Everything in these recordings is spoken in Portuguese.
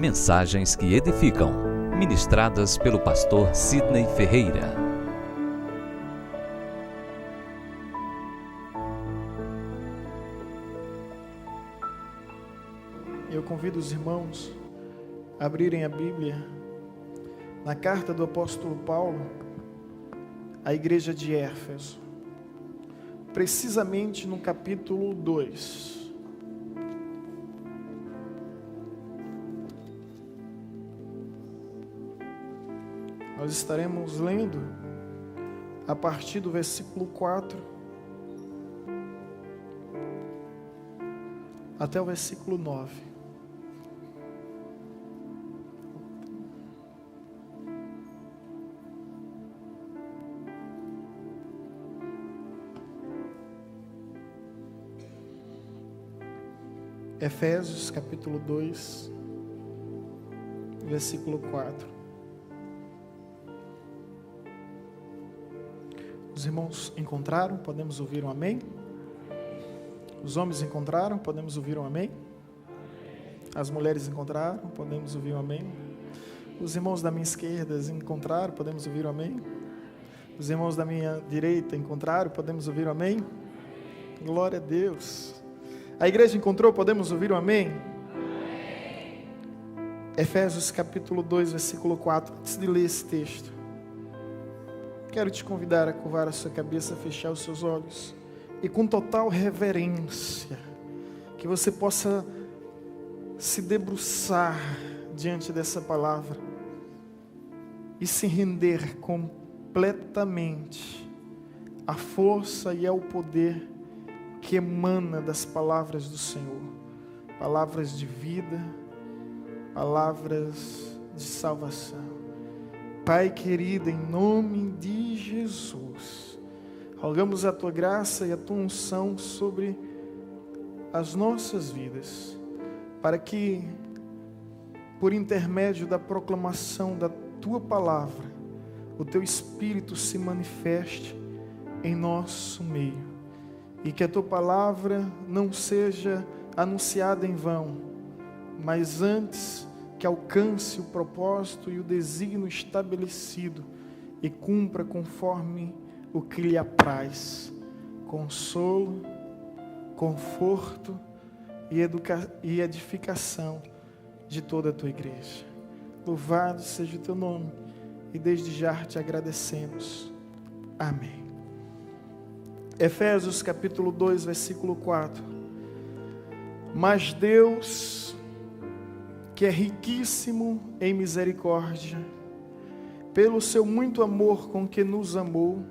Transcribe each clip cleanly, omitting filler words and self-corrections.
Mensagens que edificam, ministradas pelo pastor Sidney Ferreira. Eu convido os irmãos a abrirem a Bíblia na carta do apóstolo Paulo à igreja de Éfeso, precisamente no capítulo 2. Nós estaremos lendo a partir do versículo 4 até o versículo 9. Efésios capítulo 2, versículo 4. Os irmãos encontraram? Podemos ouvir um amém? Os homens encontraram? Podemos ouvir um amém? As mulheres encontraram? Podemos ouvir um amém? Os irmãos da minha esquerda encontraram? Podemos ouvir um amém? Os irmãos da minha direita encontraram? Podemos ouvir um amém? Glória a Deus! A igreja encontrou? Podemos ouvir um amém? Amém. Efésios capítulo 2, versículo 4. Antes de ler esse texto, quero te convidar a curvar a sua cabeça, fechar os seus olhos e com total reverência, que você possa se debruçar diante dessa palavra e se render completamente à força e ao poder que emana das palavras do Senhor, palavras de vida, palavras de salvação. Pai querido, em nome de Jesus, rogamos a Tua graça e a Tua unção sobre as nossas vidas, para que, por intermédio da proclamação da Tua palavra, o Teu Espírito se manifeste em nosso meio, e que a Tua palavra não seja anunciada em vão, mas antes que alcance o propósito e o desígnio estabelecido e cumpra conforme o que lhe apraz. Consolo, conforto e edificação de toda a Tua igreja. Louvado seja o Teu nome e desde já te agradecemos. Amém. Efésios capítulo 2, versículo 4. Mas Deus, que é riquíssimo em misericórdia, pelo seu muito amor com que nos amou,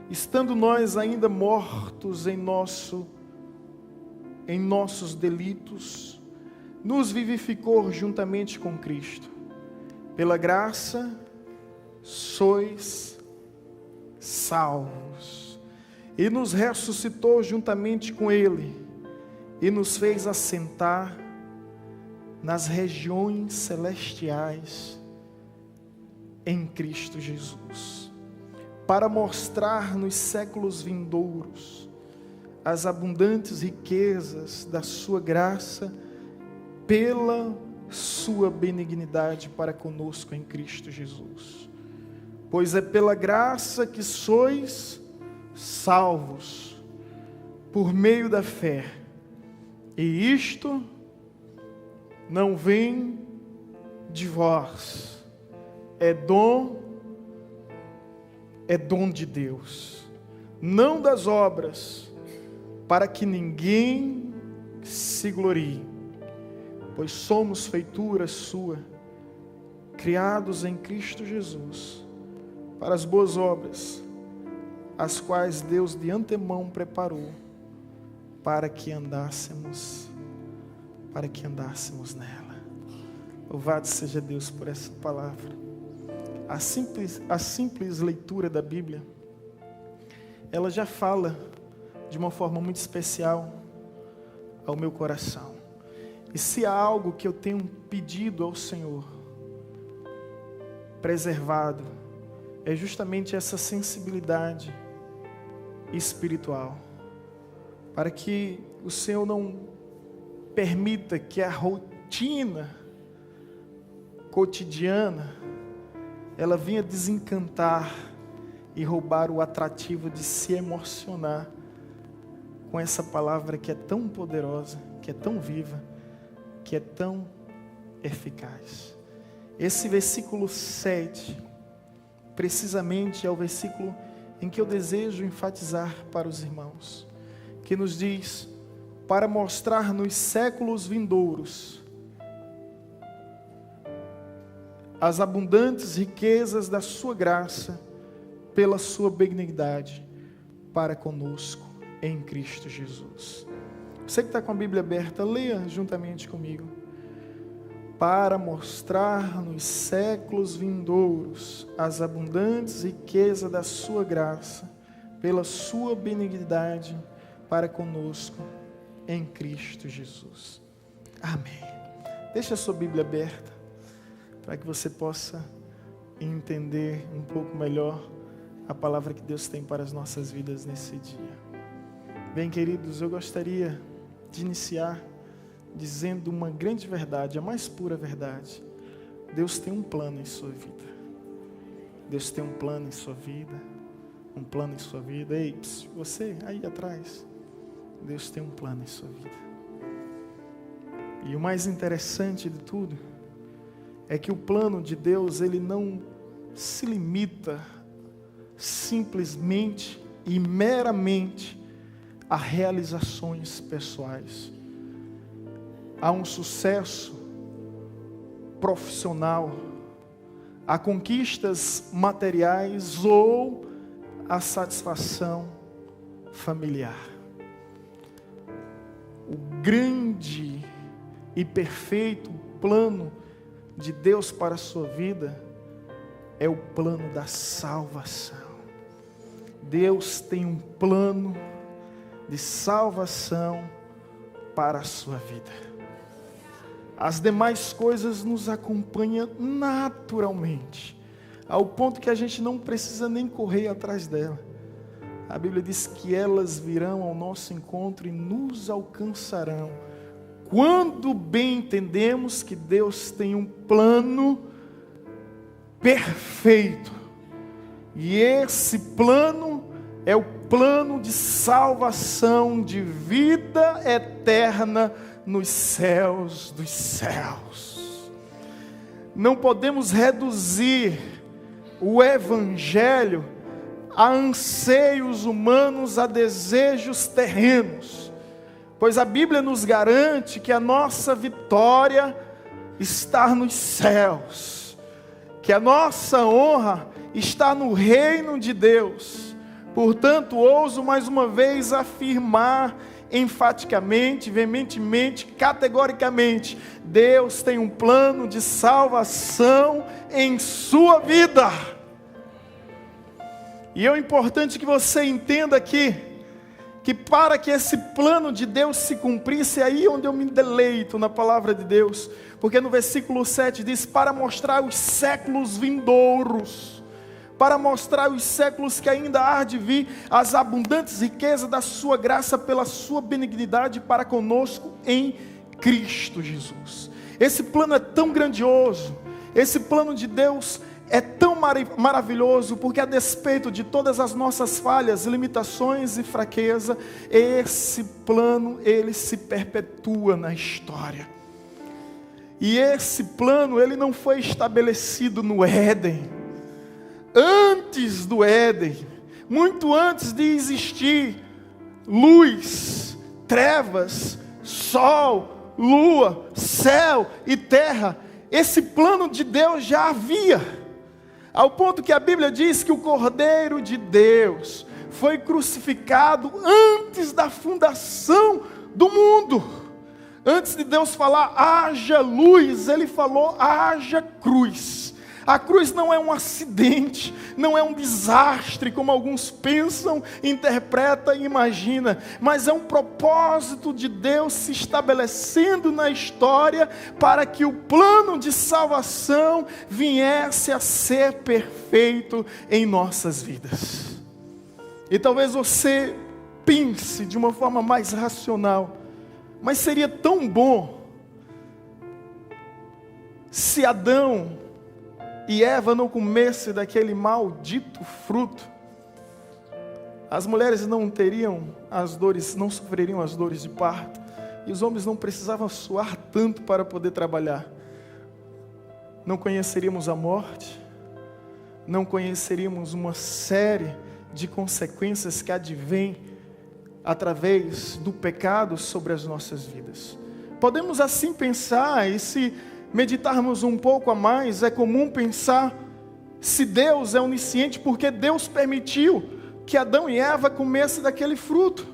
estando nós ainda mortos em nossos delitos, nos vivificou juntamente com Cristo. Pela graça sois salvos. E nos ressuscitou juntamente com Ele, e nos fez assentar nas regiões celestiais em Cristo Jesus, para mostrar nos séculos vindouros as abundantes riquezas da sua graça, pela sua benignidade para conosco em Cristo Jesus. Pois é pela graça que sois salvos, por meio da fé, e isto não vem de vós, é dom de Deus, não das obras, para que ninguém se glorie, pois somos feitura sua, criados em Cristo Jesus, para as boas obras, as quais Deus de antemão preparou para que andássemos nela. Louvado seja Deus por essa palavra. A simples leitura da Bíblia, ela já fala de uma forma muito especial ao meu coração. E se há algo que eu tenho pedido ao Senhor, preservado, é justamente essa sensibilidade espiritual, para que o Senhor não permita que a rotina cotidiana, ela vinha desencantar e roubar o atrativo de se emocionar com essa palavra que é tão poderosa, que é tão viva, que é tão eficaz. Esse versículo 7, precisamente é o versículo em que eu desejo enfatizar para os irmãos, que nos diz: para mostrar nos séculos vindouros as abundantes riquezas da sua graça, pela sua benignidade para conosco em Cristo Jesus. Você que está com a Bíblia aberta, leia juntamente comigo. Para mostrar nos séculos vindouros as abundantes riquezas da sua graça, pela sua benignidade para conosco em Cristo Jesus. Amém. Deixa a sua Bíblia aberta, para que você possa entender um pouco melhor a palavra que Deus tem para as nossas vidas nesse dia. Bem, queridos, eu gostaria de iniciar dizendo uma grande verdade, a mais pura verdade. Deus tem um plano em sua vida. Deus tem um plano em sua vida. Um plano em sua vida. Ei, você aí atrás, Deus tem um plano em sua vida. E o mais interessante de tudo é que o plano de Deus, ele não se limita simplesmente e meramente a realizações pessoais, a um sucesso profissional, a conquistas materiais ou a satisfação familiar. O grande e perfeito plano de Deus para a sua vida é o plano da salvação. Deus tem um plano de salvação para a sua vida. As demais coisas nos acompanham naturalmente, ao ponto que a gente não precisa nem correr atrás dela. A Bíblia diz que elas virão ao nosso encontro e nos alcançarão, quando bem entendemos que Deus tem um plano perfeito. E esse plano é o plano de salvação, de vida eterna nos céus dos céus. Não podemos reduzir o Evangelho a anseios humanos, a desejos terrenos, pois a Bíblia nos garante que a nossa vitória está nos céus, que a nossa honra está no reino de Deus. Portanto, ouso mais uma vez afirmar enfaticamente, veementemente, categoricamente: Deus tem um plano de salvação em sua vida. E é importante que você entenda aqui, que para que esse plano de Deus se cumprisse, é aí onde eu me deleito na palavra de Deus, porque no versículo 7 diz: para mostrar os séculos vindouros, para mostrar os séculos que ainda há de vir, as abundantes riquezas da sua graça pela sua benignidade para conosco em Cristo Jesus. Esse plano é tão grandioso, esse plano de Deus é tão maravilhoso, porque a despeito de todas as nossas falhas, limitações e fraqueza, esse plano, ele se perpetua na história. E esse plano, ele não foi estabelecido no Éden. Antes do Éden, muito antes de existir luz, trevas, sol, lua, céu e terra, esse plano de Deus já havia. Ao ponto que a Bíblia diz que o Cordeiro de Deus foi crucificado antes da fundação do mundo. Antes de Deus falar haja luz, Ele falou haja cruz. A cruz não é um acidente, não é um desastre, como alguns pensam, interpretam e imaginam, mas é um propósito de Deus se estabelecendo na história, para que o plano de salvação viesse a ser perfeito em nossas vidas. E talvez você pense de uma forma mais racional: mas seria tão bom se Adão e Eva não comessem daquele maldito fruto, as mulheres não teriam as dores, não sofreriam as dores de parto, e os homens não precisavam suar tanto para poder trabalhar. Não conheceríamos a morte, não conheceríamos uma série de consequências que advêm através do pecado sobre as nossas vidas. Podemos assim pensar, e se meditarmos um pouco a mais, é comum pensar, se Deus é onisciente, porque Deus permitiu que Adão e Eva comessem daquele fruto.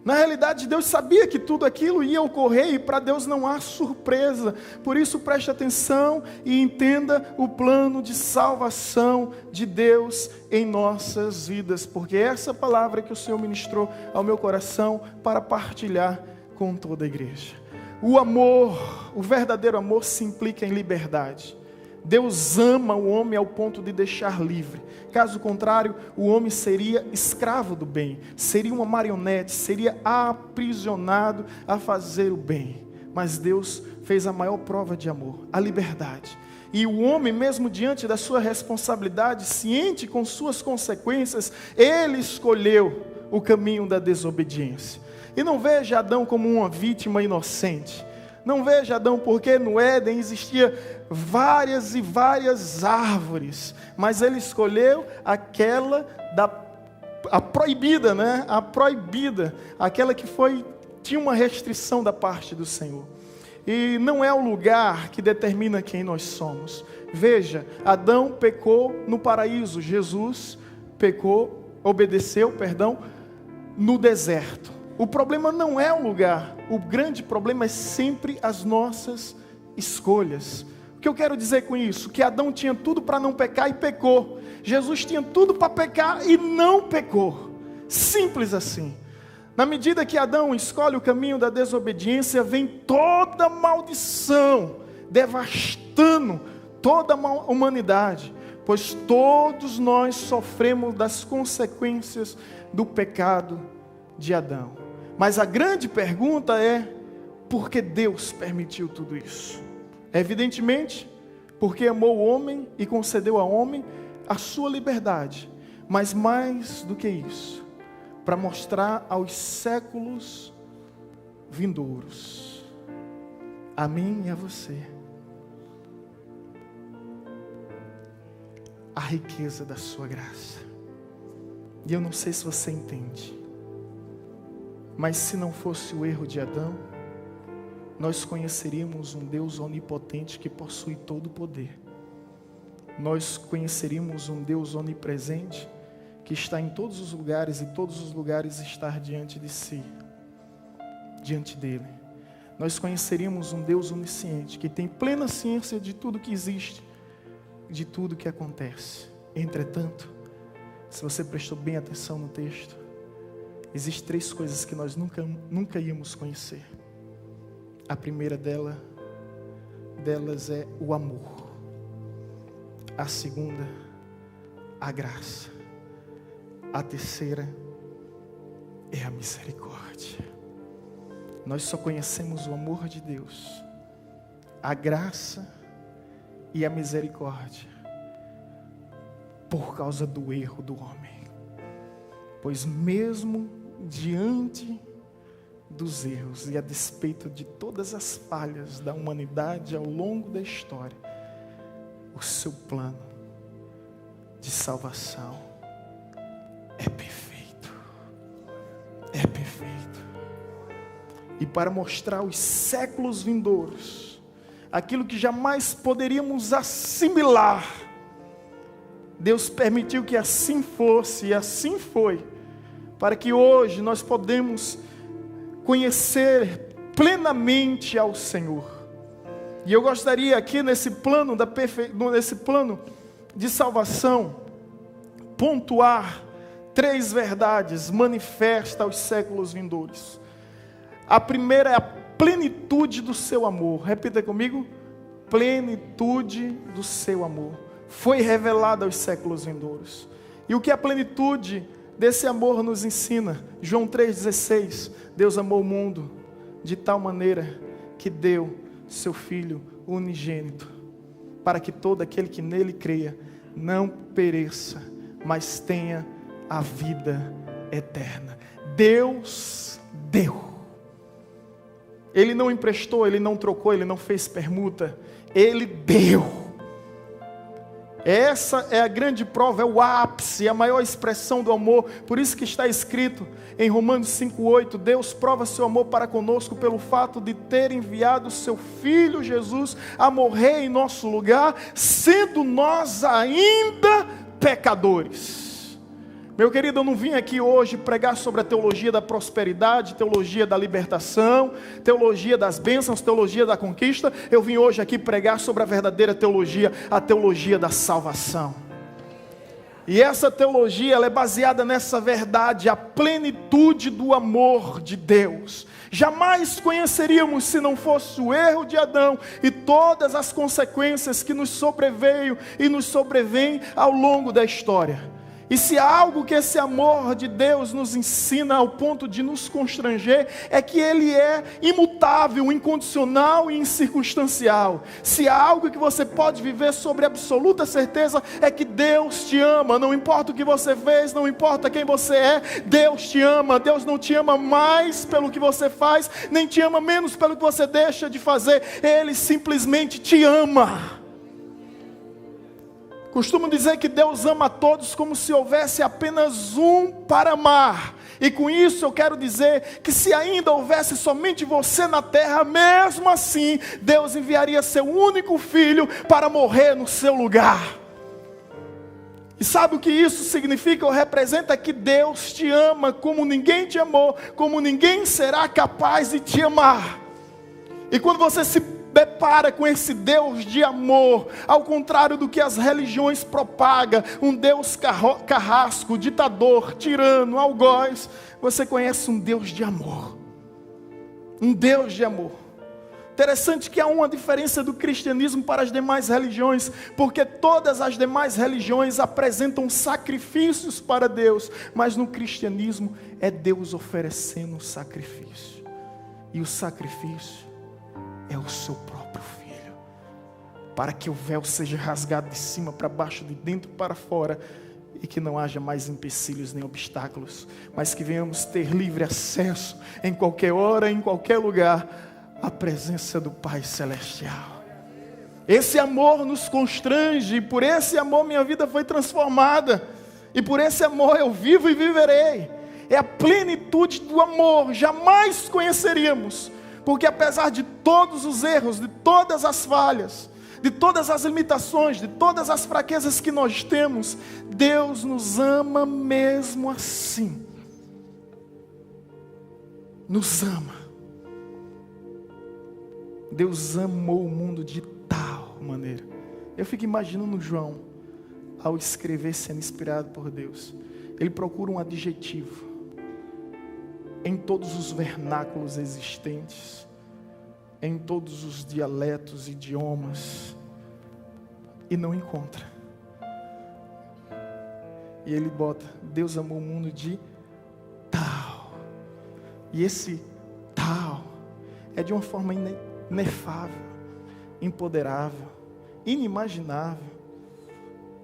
Na realidade, Deus sabia que tudo aquilo ia ocorrer, e para Deus não há surpresa. Por isso, preste atenção e entenda o plano de salvação de Deus em nossas vidas, porque essa palavra que o Senhor ministrou ao meu coração para partilhar com toda a igreja. O amor, o verdadeiro amor se implica em liberdade. Deus ama o homem ao ponto de deixar livre. Caso contrário, o homem seria escravo do bem, seria uma marionete, seria aprisionado a fazer o bem. Mas Deus fez a maior prova de amor, a liberdade. E o homem, mesmo diante da sua responsabilidade, ciente com suas consequências, ele escolheu o caminho da desobediência. E não veja Adão como uma vítima inocente. Não veja Adão porque no Éden existia várias e várias árvores, mas ele escolheu aquela a proibida, né? A proibida, aquela que tinha uma restrição da parte do Senhor. E não é o lugar que determina quem nós somos. Veja, Adão pecou no paraíso, Jesus obedeceu, no deserto. O problema não é o lugar, o grande problema é sempre as nossas escolhas. O que eu quero dizer com isso? Que Adão tinha tudo para não pecar e pecou. Jesus tinha tudo para pecar e não pecou. Simples assim. Na medida que Adão escolhe o caminho da desobediência, vem toda maldição, devastando toda a humanidade. Pois todos nós sofremos das consequências do pecado de Adão. Mas a grande pergunta é, por que Deus permitiu tudo isso? Evidentemente, porque amou o homem e concedeu ao homem a sua liberdade. Mas mais do que isso, para mostrar aos séculos vindouros, a mim e a você, a riqueza da sua graça. E eu não sei se você entende, mas se não fosse o erro de Adão, nós conheceríamos um Deus onipotente que possui todo o poder. Nós conheceríamos um Deus onipresente que está em todos os lugares, e todos os lugares estar diante de si, diante dele. Nós conheceríamos um Deus onisciente que tem plena ciência de tudo que existe, de tudo que acontece. Entretanto, se você prestou bem atenção no texto, existem 3 coisas que nós nunca íamos conhecer. A primeira delas é o amor. A segunda, a graça. A terceira é a misericórdia. Nós só conhecemos o amor de Deus, a graça e a misericórdia por causa do erro do homem. Pois mesmo diante dos erros e a despeito de todas as falhas da humanidade ao longo da história, o seu plano de salvação é perfeito. É perfeito. E para mostrar aos séculos vindouros aquilo que jamais poderíamos assimilar, Deus permitiu que assim fosse, e assim foi, para que hoje nós podemos conhecer plenamente ao Senhor. E eu gostaria aqui nesse plano de salvação, pontuar 3 verdades manifestas aos séculos vindouros. A primeira é a plenitude do seu amor. Repita comigo: plenitude do seu amor. Foi revelada aos séculos vindouros. E o que a plenitude desse amor nos ensina? João 3,16. Deus amou o mundo de tal maneira que deu seu Filho unigênito, para que todo aquele que nele creia não pereça, mas tenha a vida eterna. Deus deu. Ele não emprestou, Ele não trocou, Ele não fez permuta, Ele deu. Essa é a grande prova, é o ápice, é a maior expressão do amor. Por isso que está escrito em Romanos 5,8, Deus prova seu amor para conosco pelo fato de ter enviado seu Filho Jesus a morrer em nosso lugar, sendo nós ainda pecadores. Meu querido, eu não vim aqui hoje pregar sobre a teologia da prosperidade, teologia da libertação, teologia das bênçãos, teologia da conquista. Eu vim hoje aqui pregar sobre a verdadeira teologia, a teologia da salvação. E essa teologia, ela é baseada nessa verdade, a plenitude do amor de Deus. Jamais conheceríamos se não fosse o erro de Adão e todas as consequências que nos sobreveio e nos sobrevêm ao longo da história. E se há algo que esse amor de Deus nos ensina ao ponto de nos constranger, é que Ele é imutável, incondicional e incircunstancial. Se há algo que você pode viver sobre absoluta certeza, é que Deus te ama. Não importa o que você fez, não importa quem você é, Deus te ama. Deus não te ama mais pelo que você faz, nem te ama menos pelo que você deixa de fazer. Ele simplesmente te ama. Costumo dizer que Deus ama a todos como se houvesse apenas um para amar. E com isso eu quero dizer que se ainda houvesse somente você na terra, mesmo assim, Deus enviaria seu único filho para morrer no seu lugar. E sabe o que isso significa ou representa? Que Deus te ama como ninguém te amou, como ninguém será capaz de te amar. E quando você se depara com esse Deus de amor, ao contrário do que as religiões propagam, um Deus carrasco, ditador, tirano, algoz, você conhece um Deus de amor. Um Deus de amor. Interessante que há uma diferença do cristianismo para as demais religiões, porque todas as demais religiões apresentam sacrifícios para Deus, mas no cristianismo é Deus oferecendo um sacrifício. E o sacrifício é o seu próprio Filho, para que o véu seja rasgado de cima para baixo, de dentro para fora, e que não haja mais empecilhos nem obstáculos, mas que venhamos ter livre acesso, em qualquer hora, em qualquer lugar, à presença do Pai Celestial. Esse amor nos constrange, e por esse amor minha vida foi transformada, e por esse amor eu vivo e viverei. É a plenitude do amor, jamais conheceríamos, porque apesar de todos os erros, de todas as falhas, de todas as limitações, de todas as fraquezas que nós temos, Deus nos ama mesmo assim. Nos ama. Deus amou o mundo de tal maneira. Eu fico imaginando João, ao escrever sendo inspirado por Deus, ele procura um adjetivo em todos os vernáculos existentes, em todos os dialetos, idiomas, e não encontra. E ele bota, Deus amou o mundo de tal. E esse tal é de uma forma inefável, imponderável, inimaginável,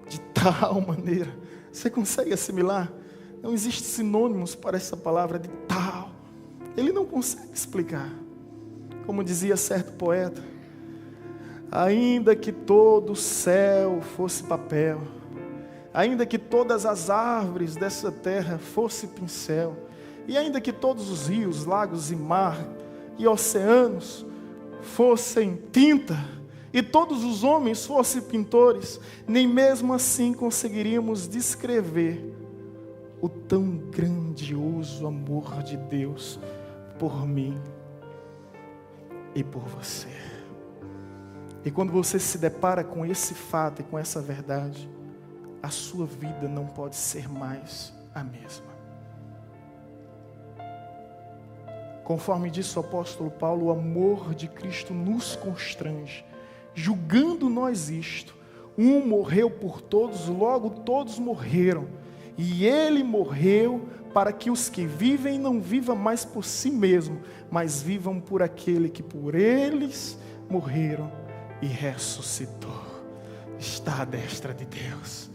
de tal maneira. Você consegue assimilar? Não existem sinônimos para essa palavra de tal. Ele não consegue explicar. Como dizia certo poeta, ainda que todo o céu fosse papel, ainda que todas as árvores dessa terra fosse pincel, e ainda que todos os rios, lagos e mar e oceanos fossem tinta, e todos os homens fossem pintores, nem mesmo assim conseguiríamos descrever o tão grandioso amor de Deus por mim e por você. E quando você se depara com esse fato e com essa verdade, a sua vida não pode ser mais a mesma. Conforme disse o apóstolo Paulo, o amor de Cristo nos constrange, julgando nós isto: um morreu por todos, logo todos morreram. E ele morreu para que os que vivem não vivam mais por si mesmo, mas vivam por aquele que por eles morreram e ressuscitou. Está à destra de Deus.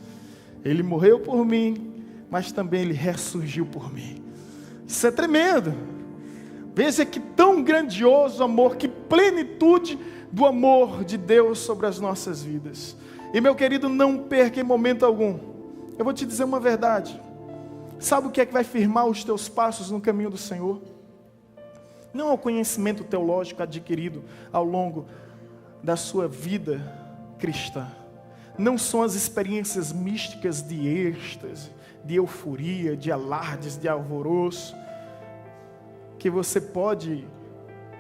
Ele morreu por mim, mas também Ele ressurgiu por mim. Isso é tremendo. Veja que tão grandioso amor, que plenitude do amor de Deus sobre as nossas vidas. E meu querido, não perca em momento algum. Eu vou te dizer uma verdade. Sabe o que é que vai firmar os teus passos no caminho do Senhor? Não é o conhecimento teológico adquirido ao longo da sua vida cristã. Não são as experiências místicas de êxtase, de euforia, de alardes, de alvoroço, que você pode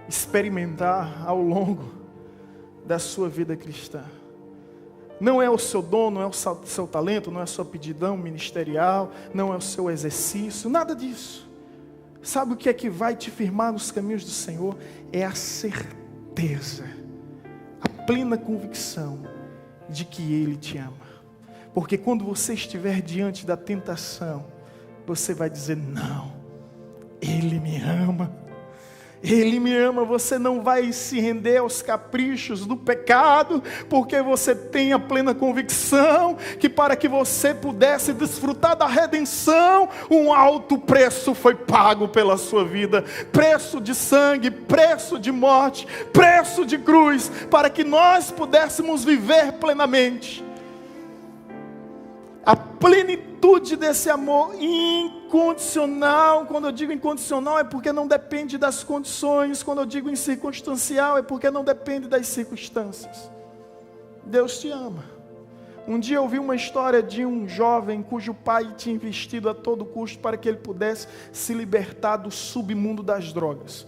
experimentar ao longo da sua vida cristã. Não é o seu dom, não é o seu talento, não é a sua aptidão ministerial, não é o seu exercício, nada disso. Sabe o que é que vai te firmar nos caminhos do Senhor? É a certeza, a plena convicção de que Ele te ama. Porque quando você estiver diante da tentação, você vai dizer: não, Ele me ama. Ele me ama. Você não vai se render aos caprichos do pecado, porque você tem a plena convicção que para que você pudesse desfrutar da redenção, um alto preço foi pago pela sua vida. Preço de sangue, preço de morte, preço de cruz, para que nós pudéssemos viver plenamente. A plenitude desse amor incondicional. Quando eu digo incondicional é porque não depende das condições. Quando eu digo incircunstancial é porque não depende das circunstâncias. Deus te ama. Um dia eu ouvi uma história de um jovem cujo pai tinha investido a todo custo para que ele pudesse se libertar do submundo das drogas.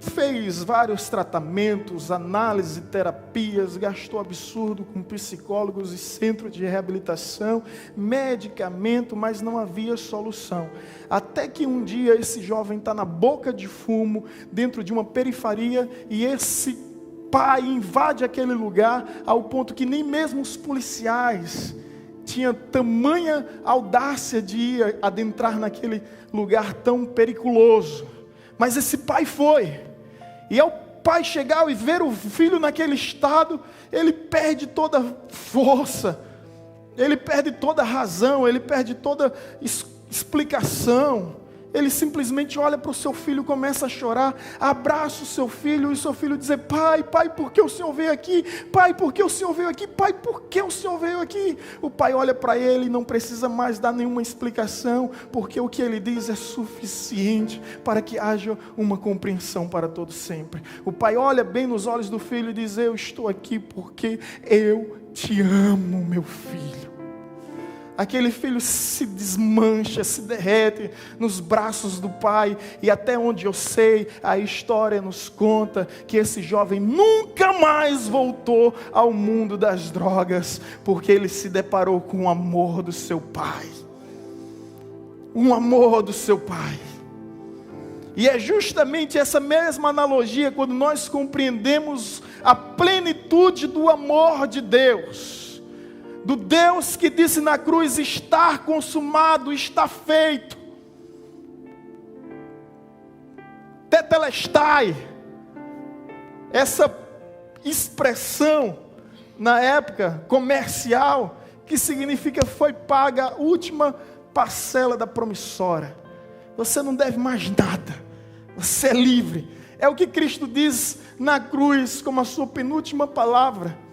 Fez vários tratamentos, análises, terapias, gastou absurdo com psicólogos e centro de reabilitação, medicamento, mas não havia solução. Até que um dia esse jovem está na boca de fumo, dentro de uma periferia, e esse pai invade aquele lugar, ao ponto que nem mesmo os policiais tinham tamanha audácia de ir adentrar naquele lugar tão periculoso. Mas esse pai foi. E ao pai chegar e ver o filho naquele estado, ele perde toda força, ele perde toda razão, ele perde toda explicação. Ele simplesmente olha para o seu filho, começa a chorar, abraça o seu filho, e o seu filho diz: pai, por que o Senhor veio aqui? Pai, por que o Senhor veio aqui? Pai, por que o Senhor veio aqui? O pai olha para ele e não precisa mais dar nenhuma explicação, porque o que ele diz é suficiente para que haja uma compreensão para todo sempre. O pai olha bem nos olhos do filho e diz: eu estou aqui porque eu te amo, meu filho. Aquele filho se desmancha, se derrete nos braços do pai. E até onde eu sei, a história nos conta que esse jovem nunca mais voltou ao mundo das drogas, porque ele se deparou com o amor do seu pai. Um amor do seu pai. E é justamente essa mesma analogia quando nós compreendemos a plenitude do amor de Deus. Do Deus que disse na cruz: está consumado, está feito. Tetelestai. Essa expressão na época comercial, que significa foi paga a última parcela da promissória. Você não deve mais nada. Você é livre. É o que Cristo diz na cruz como a sua penúltima palavra.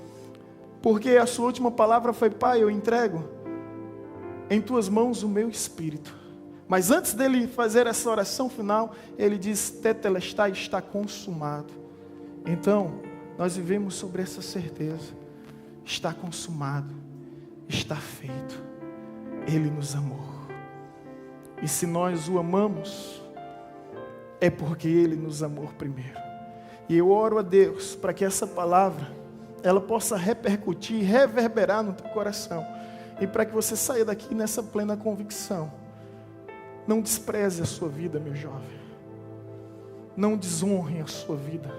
Porque a sua última palavra foi: pai, eu entrego em tuas mãos o meu espírito. Mas antes dele fazer essa oração final, ele diz: tetelestai, está consumado. Então, nós vivemos sobre essa certeza. Está consumado, está feito. Ele nos amou. E se nós o amamos, é porque Ele nos amou primeiro. E eu oro a Deus para que essa palavra ela possa repercutir, reverberar no teu coração, e para que você saia daqui nessa plena convicção. Não despreze a sua vida, meu jovem. Não desonre a sua vida.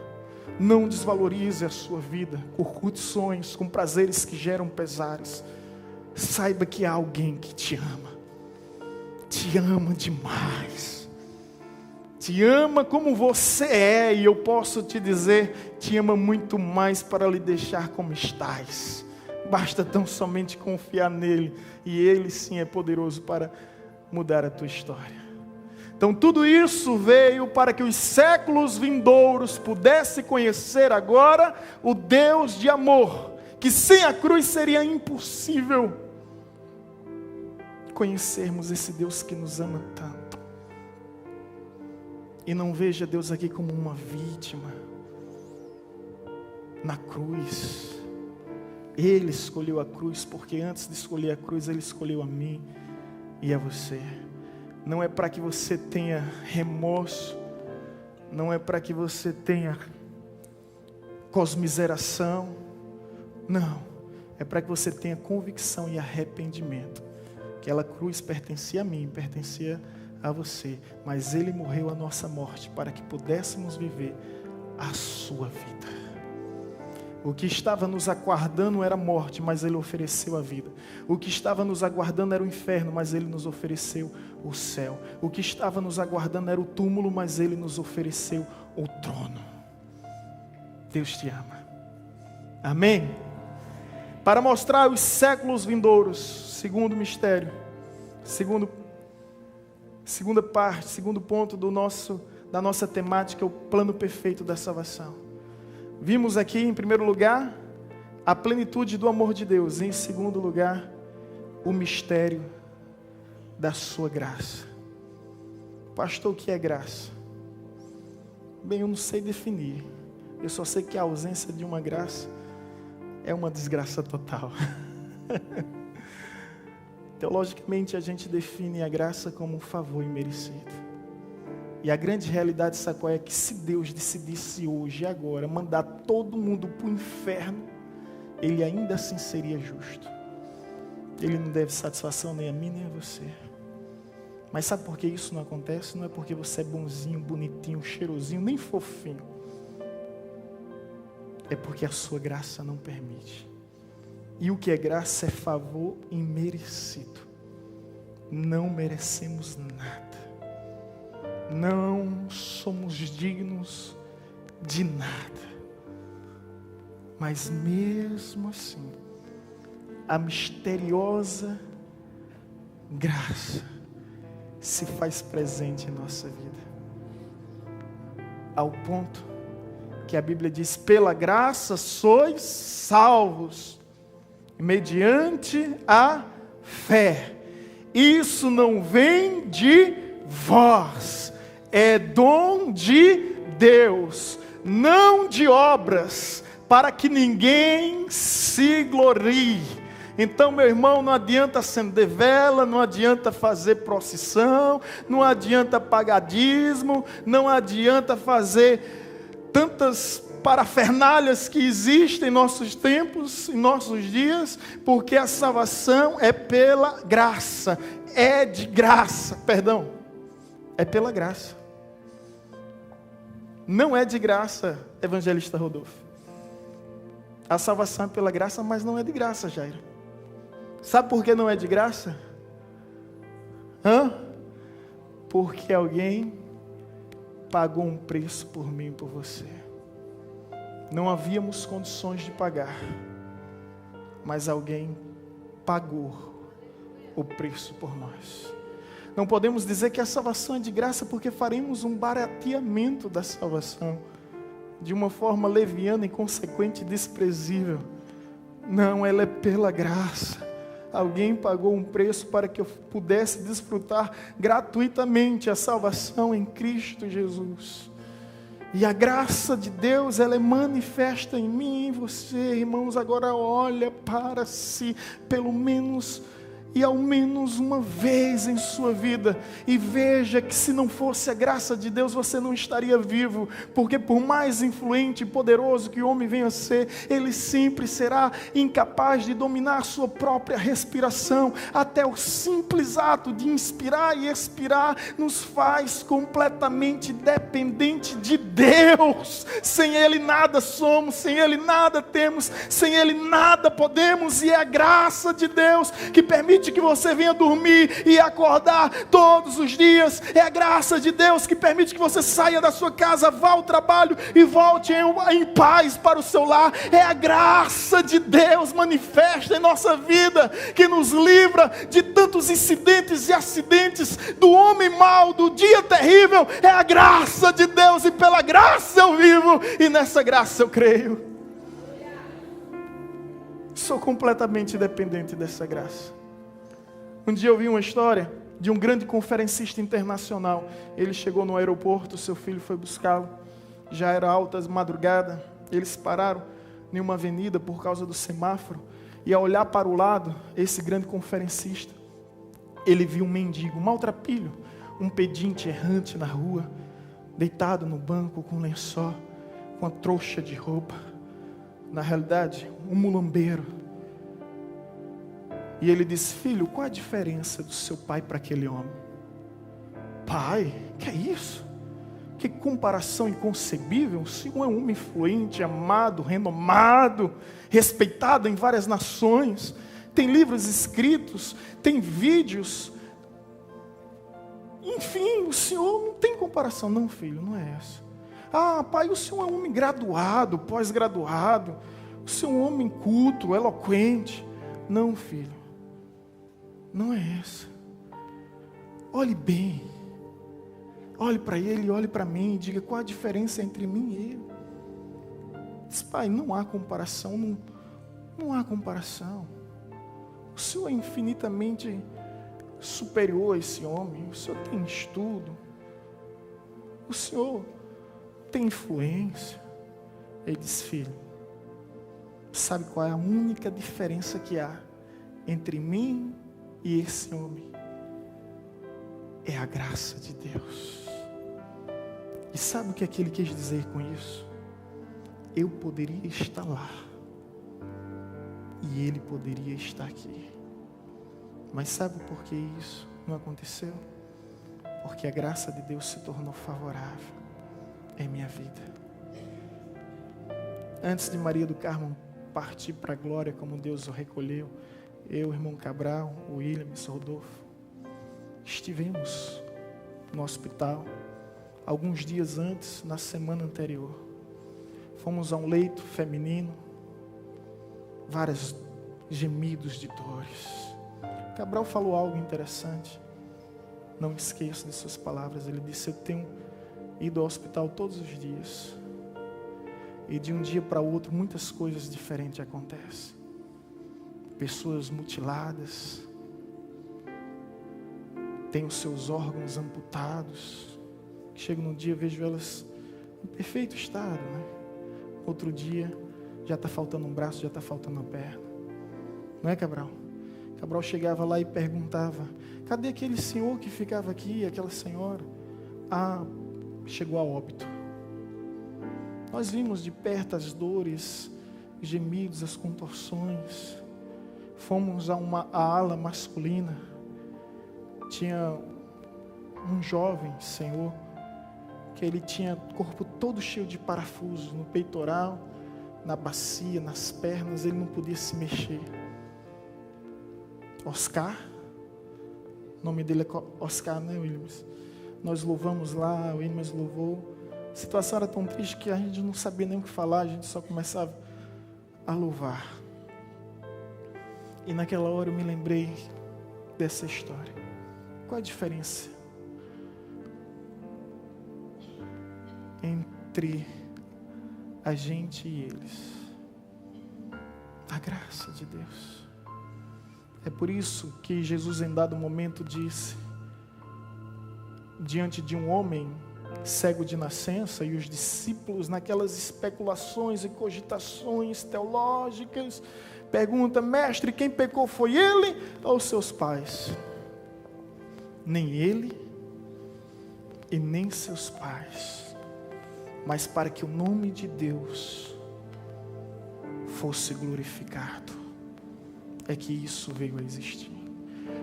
Não desvalorize a sua vida por curtições, com prazeres que geram pesares. Saiba que há alguém que te ama. Te ama demais. te ama como você é, e eu posso te dizer, te ama muito mais para lhe deixar como estás. Basta tão somente confiar nele, e ele sim é poderoso para mudar a tua história. Então tudo isso veio para que os séculos vindouros pudessem conhecer agora o Deus de amor, que sem a cruz seria impossível conhecermos esse Deus que nos ama tanto. E não veja Deus aqui como uma vítima na cruz. Ele escolheu a cruz, porque antes de escolher a cruz, Ele escolheu a mim e a você. Não é para que você tenha remorso, não é para que você tenha cosmiseração, não, é para que você tenha convicção e arrependimento. Aquela cruz pertencia a mim, pertencia a você, mas Ele morreu a nossa morte para que pudéssemos viver a sua vida. O que estava nos aguardando era a morte, mas Ele ofereceu a vida. O que estava nos aguardando era o inferno, mas Ele nos ofereceu o céu. O que estava nos aguardando era o túmulo, mas Ele nos ofereceu o trono. Deus te ama. Amém? Para mostrar os séculos vindouros, segundo mistério, segundo ponto da nossa temática, o plano perfeito da salvação. Vimos aqui, em primeiro lugar, a plenitude do amor de Deus. Em segundo lugar, o mistério da sua graça. Pastor, o que é graça? Bem, eu não sei definir. Eu só sei que a ausência de uma graça é uma desgraça total. Teologicamente, a gente define a graça como um favor imerecido. E a grande realidade, sabe qual é? Que se Deus decidisse hoje, agora, mandar todo mundo para o inferno, Ele ainda assim seria justo. Ele não deve satisfação nem a mim, nem a você. Mas sabe por que isso não acontece? Não é porque você é bonzinho, bonitinho, cheirosinho, nem fofinho. É porque a sua graça não permite. E o que é graça é favor imerecido. Não merecemos nada. Não somos dignos de nada. Mas mesmo assim, a misteriosa graça se faz presente em nossa vida. Ao ponto que a Bíblia diz: pela graça sois salvos, mediante a fé. Isso não vem de vós, é dom de Deus, não de obras, para que ninguém se glorie. Então, meu irmão, não adianta acender vela, não adianta fazer procissão, não adianta pagar dízimo, não adianta fazer tantas parafernálias que existem em nossos tempos, em nossos dias, porque a salvação é pela graça, é de graça, é pela graça. Não é de graça, evangelista Rodolfo. A salvação é pela graça, mas não é de graça, Jairo. Sabe por que não é de graça? Porque alguém pagou um preço por mim e por você. Não havíamos condições de pagar, mas alguém pagou o preço por nós. Não podemos dizer que a salvação é de graça, porque faremos um barateamento da salvação de uma forma leviana, inconsequente e desprezível. Não, ela é pela graça. Alguém pagou um preço para que eu pudesse desfrutar gratuitamente a salvação em Cristo Jesus. E a graça de Deus, ela é manifesta em mim e em você, irmãos. Agora olha para si, pelo menos e ao menos uma vez em sua vida, e veja que se não fosse a graça de Deus, você não estaria vivo, porque por mais influente e poderoso que o homem venha a ser, ele sempre será incapaz de dominar sua própria respiração. Até o simples ato de inspirar e expirar nos faz completamente dependente de Deus. Sem Ele nada somos, sem Ele nada temos, sem Ele nada podemos, e é a graça de Deus que permite permite que você venha dormir e acordar todos os dias. É a graça de Deus que permite que você saia da sua casa, vá ao trabalho e volte em paz para o seu lar. É a graça de Deus manifesta em nossa vida, que nos livra de tantos incidentes e acidentes, do homem mau, do dia terrível. É a graça de Deus, e pela graça eu vivo, e nessa graça eu creio. Sou completamente dependente dessa graça. Um dia eu vi uma história de um grande conferencista internacional. Ele chegou no aeroporto, seu filho foi buscá-lo. Já era altas madrugada. Eles pararam em uma avenida por causa do semáforo. E ao olhar para o lado, esse grande conferencista, ele viu um mendigo, um maltrapilho, um pedinte errante na rua, deitado no banco com um lençol, com uma trouxa de roupa. Na realidade, um mulambeiro. E ele disse: filho, qual a diferença do seu pai para aquele homem? Pai? Que é isso? Que comparação inconcebível. O senhor é um homem influente, amado, renomado, respeitado em várias nações. Tem livros escritos, tem vídeos. Enfim, o senhor não tem comparação. Não, filho, não é essa. Ah, pai, o senhor é um homem graduado, pós-graduado. O senhor é um homem culto, eloquente. Não, filho. Não é essa. Olhe bem. Olhe para ele, olhe para mim e diga qual a diferença entre mim e ele. Diz: pai, não há comparação. Não há comparação. O senhor é infinitamente superior a esse homem. O senhor tem estudo. O senhor tem influência. Ele diz: filho, sabe qual é a única diferença que há entre mim e esse homem? É a graça de Deus. E sabe o que ele quis dizer com isso? Eu poderia estar lá e ele poderia estar aqui. Mas sabe por que isso não aconteceu? Porque a graça de Deus se tornou favorável em minha vida. Antes de Maria do Carmo partir para a glória, como Deus o recolheu, eu, o irmão Cabral, o William, o Rodolfo, estivemos no hospital. Alguns dias antes, na semana anterior, fomos a um leito feminino, vários gemidos de dores. Cabral falou algo interessante. Não esqueça de suas palavras. Ele disse: eu tenho ido ao hospital todos os dias, e de um dia para o outro muitas coisas diferentes acontecem. Pessoas mutiladas, têm os seus órgãos amputados. Chego num dia, vejo elas em perfeito estado, né? Outro dia, já está faltando um braço, já está faltando uma perna. Não é, Cabral? Cabral chegava lá e perguntava: cadê aquele senhor que ficava aqui, aquela senhora? Ah, chegou a óbito. Nós vimos de perto as dores, os gemidos, as contorções. Fomos a ala masculina. Tinha um jovem senhor que ele tinha o corpo todo cheio de parafusos, no peitoral, na bacia, nas pernas. Ele não podia se mexer. Oscar, o nome dele é Oscar, né, Williams? Nós louvamos lá, o Williams louvou. A situação era tão triste que a gente não sabia nem o que falar, a gente só começava a louvar. E naquela hora eu me lembrei dessa história. Qual a diferença entre a gente e eles? A graça de Deus. É por isso que Jesus, em dado momento, disse, diante de um homem cego de nascença, e os discípulos, naquelas especulações e cogitações teológicas, pergunta: mestre, quem pecou, foi ele ou seus pais? Nem ele e nem seus pais, mas para que o nome de Deus fosse glorificado, é que isso veio a existir.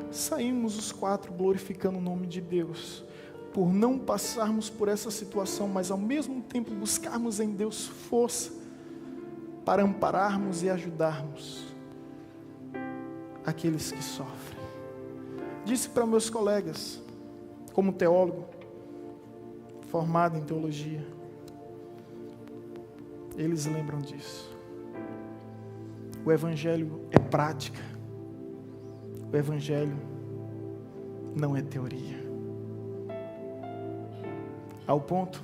Saímos os quatro glorificando o nome de Deus, por não passarmos por essa situação, mas ao mesmo tempo buscarmos em Deus força para ampararmos e ajudarmos aqueles que sofrem. disse para meus colegas, como teólogo, formado em teologia, eles lembram disso. O Evangelho é prática. O Evangelho não é teoria. Ao ponto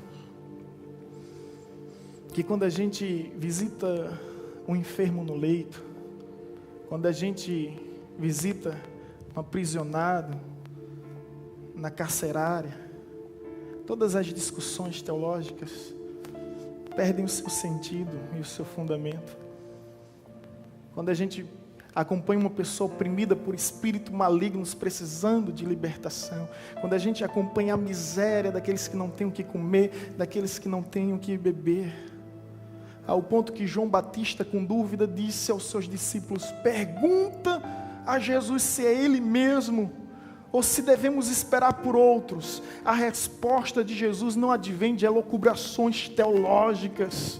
que quando a gente visita um enfermo no leito, quando a gente visita um aprisionado na carcerária, todas as discussões teológicas perdem o seu sentido e o seu fundamento. Quando a gente acompanha uma pessoa oprimida por espíritos malignos precisando de libertação, quando a gente acompanha a miséria daqueles que não têm o que comer, daqueles que não têm o que beber, ao ponto que João Batista, com dúvida, disse aos seus discípulos: pergunta a Jesus se é Ele mesmo, ou se devemos esperar por outros. A resposta de Jesus não advém de elucubrações teológicas,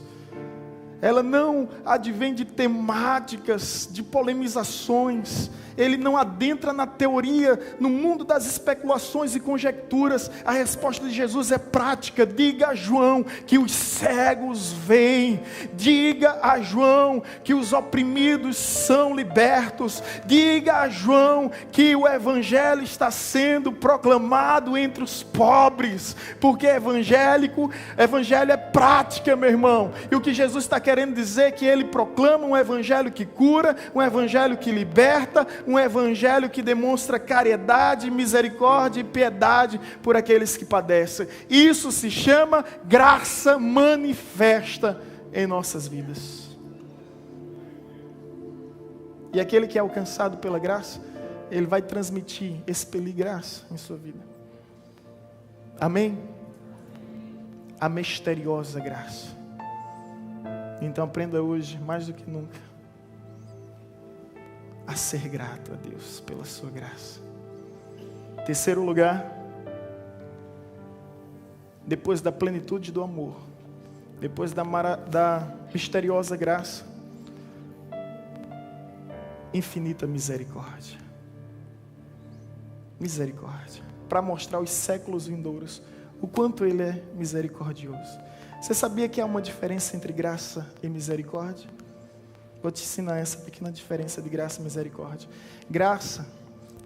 ela não advém de temáticas, de polemizações. Ele não adentra na teoria, no mundo das especulações e conjecturas. A resposta de Jesus é prática. Diga a João que os cegos veem. Diga a João que os oprimidos são libertos. Diga a João que o Evangelho está sendo proclamado entre os pobres. Porque Evangelho é prática, meu irmão. E o que Jesus está querendo dizer é que Ele proclama um Evangelho que cura, um Evangelho que liberta, um Evangelho que demonstra caridade, misericórdia e piedade por aqueles que padecem. Isso se chama graça manifesta em nossas vidas. E aquele que é alcançado pela graça, ele vai transmitir, expelir graça em sua vida. Amém? A misteriosa graça. Então aprenda hoje, mais do que nunca, a ser grato a Deus pela sua graça. Terceiro lugar, depois da plenitude do amor, depois da misteriosa graça, infinita misericórdia. Misericórdia, para mostrar aos séculos vindouros o quanto Ele é misericordioso. Você sabia que há uma diferença entre graça e misericórdia? Vou te ensinar essa pequena diferença de graça e misericórdia. Graça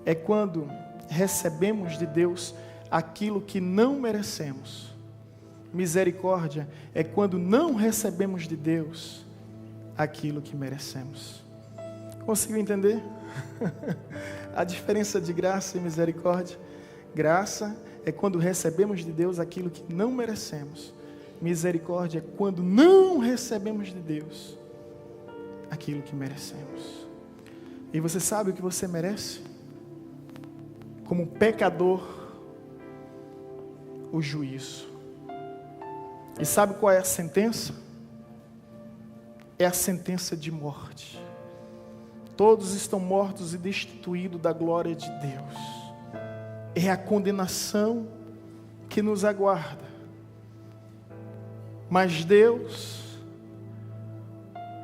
é quando recebemos de Deus aquilo que não merecemos. Misericórdia é quando não recebemos de Deus aquilo que merecemos. Conseguiu entender? A diferença de graça e misericórdia? Graça é quando recebemos de Deus aquilo que não merecemos. Misericórdia é quando não recebemos de Deus aquilo que merecemos. E você sabe o que você merece? Como pecador, o juízo. E sabe qual é a sentença? É a sentença de morte. Todos estão mortos e destituídos da glória de Deus. É a condenação que nos aguarda. Mas Deus,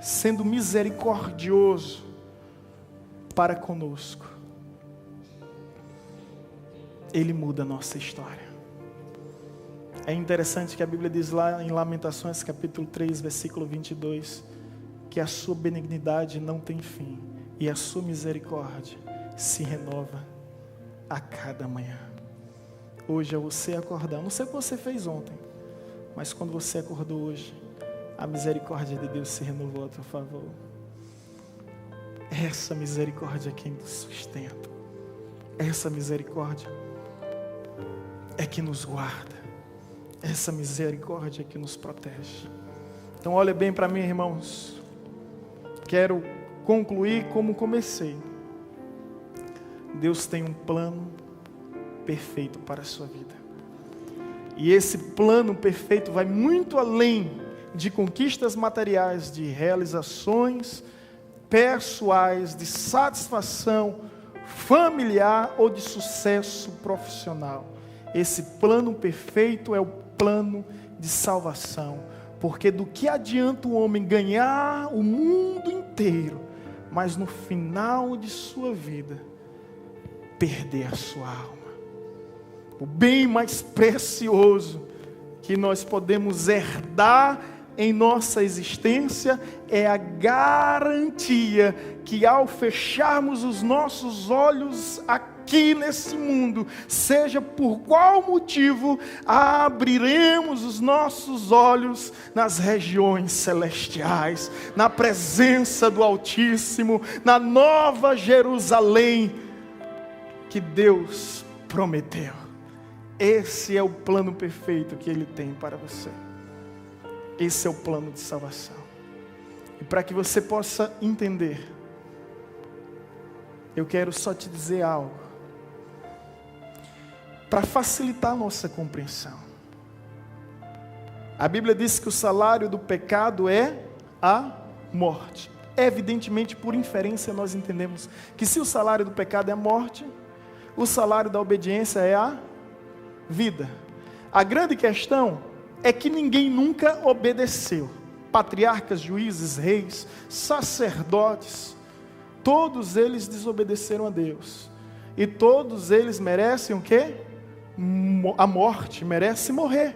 sendo misericordioso para conosco, Ele muda a nossa história. É interessante que a Bíblia diz lá em Lamentações capítulo 3, versículo 22, que a sua benignidade não tem fim e a sua misericórdia se renova a cada manhã. Hoje é você acordar, não sei o que você fez ontem, mas quando você acordou hoje, a misericórdia de Deus se renovou a teu favor. Essa misericórdia é quem nos sustenta. Essa misericórdia é que nos guarda. Essa misericórdia é que nos protege. Então olha bem para mim, irmãos. Quero concluir como comecei. Deus tem um plano perfeito para a sua vida. E esse plano perfeito vai muito além de conquistas materiais, de realizações pessoais, de satisfação familiar ou de sucesso profissional. Esse plano perfeito é o plano de salvação. Porque do que adianta o homem ganhar o mundo inteiro, mas no final de sua vida perder a sua alma. O bem mais precioso que nós podemos herdar em nossa existência é a garantia que, ao fecharmos os nossos olhos aqui nesse mundo, seja por qual motivo, abriremos os nossos olhos nas regiões celestiais, na presença do Altíssimo, na Nova Jerusalém que Deus prometeu. Esse é o plano perfeito que Ele tem para você. Esse é o plano de salvação. E para que você possa entender, eu quero só te dizer algo, para facilitar a nossa compreensão. A Bíblia diz que o salário do pecado é a morte. Evidentemente, por inferência, nós entendemos que se o salário do pecado é a morte, o salário da obediência é a vida. A grande questão é que ninguém nunca obedeceu. Patriarcas, juízes, reis, sacerdotes, todos eles desobedeceram a Deus. E todos eles merecem o quê? A morte, merecem morrer.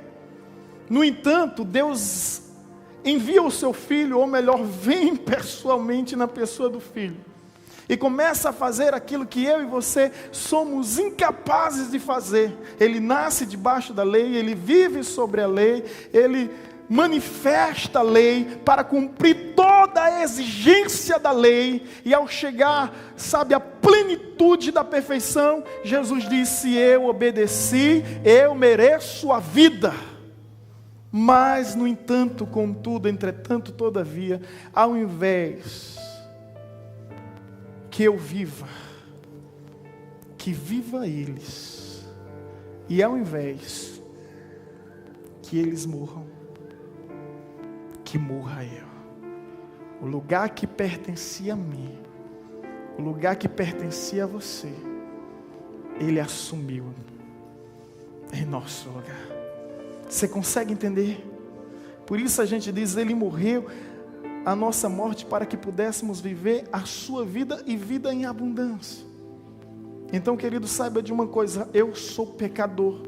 No entanto, Deus envia o seu Filho, ou melhor, vem pessoalmente na pessoa do Filho, e começa a fazer aquilo que eu e você somos incapazes de fazer. Ele nasce debaixo da lei, ele vive sobre a lei, ele manifesta a lei para cumprir toda a exigência da lei, e ao chegar, sabe, à plenitude da perfeição, Jesus disse: eu obedeci, eu mereço a vida. Mas, no entanto, contudo, entretanto, todavia, ao invés que eu viva, que viva eles, e ao invés que eles morram, que morra eu. O lugar que pertencia a mim, o lugar que pertencia a você, Ele assumiu em nosso lugar. Você consegue entender? Por isso a gente diz: Ele morreu a nossa morte para que pudéssemos viver a sua vida e vida em abundância. Então, querido, saiba de uma coisa: eu sou pecador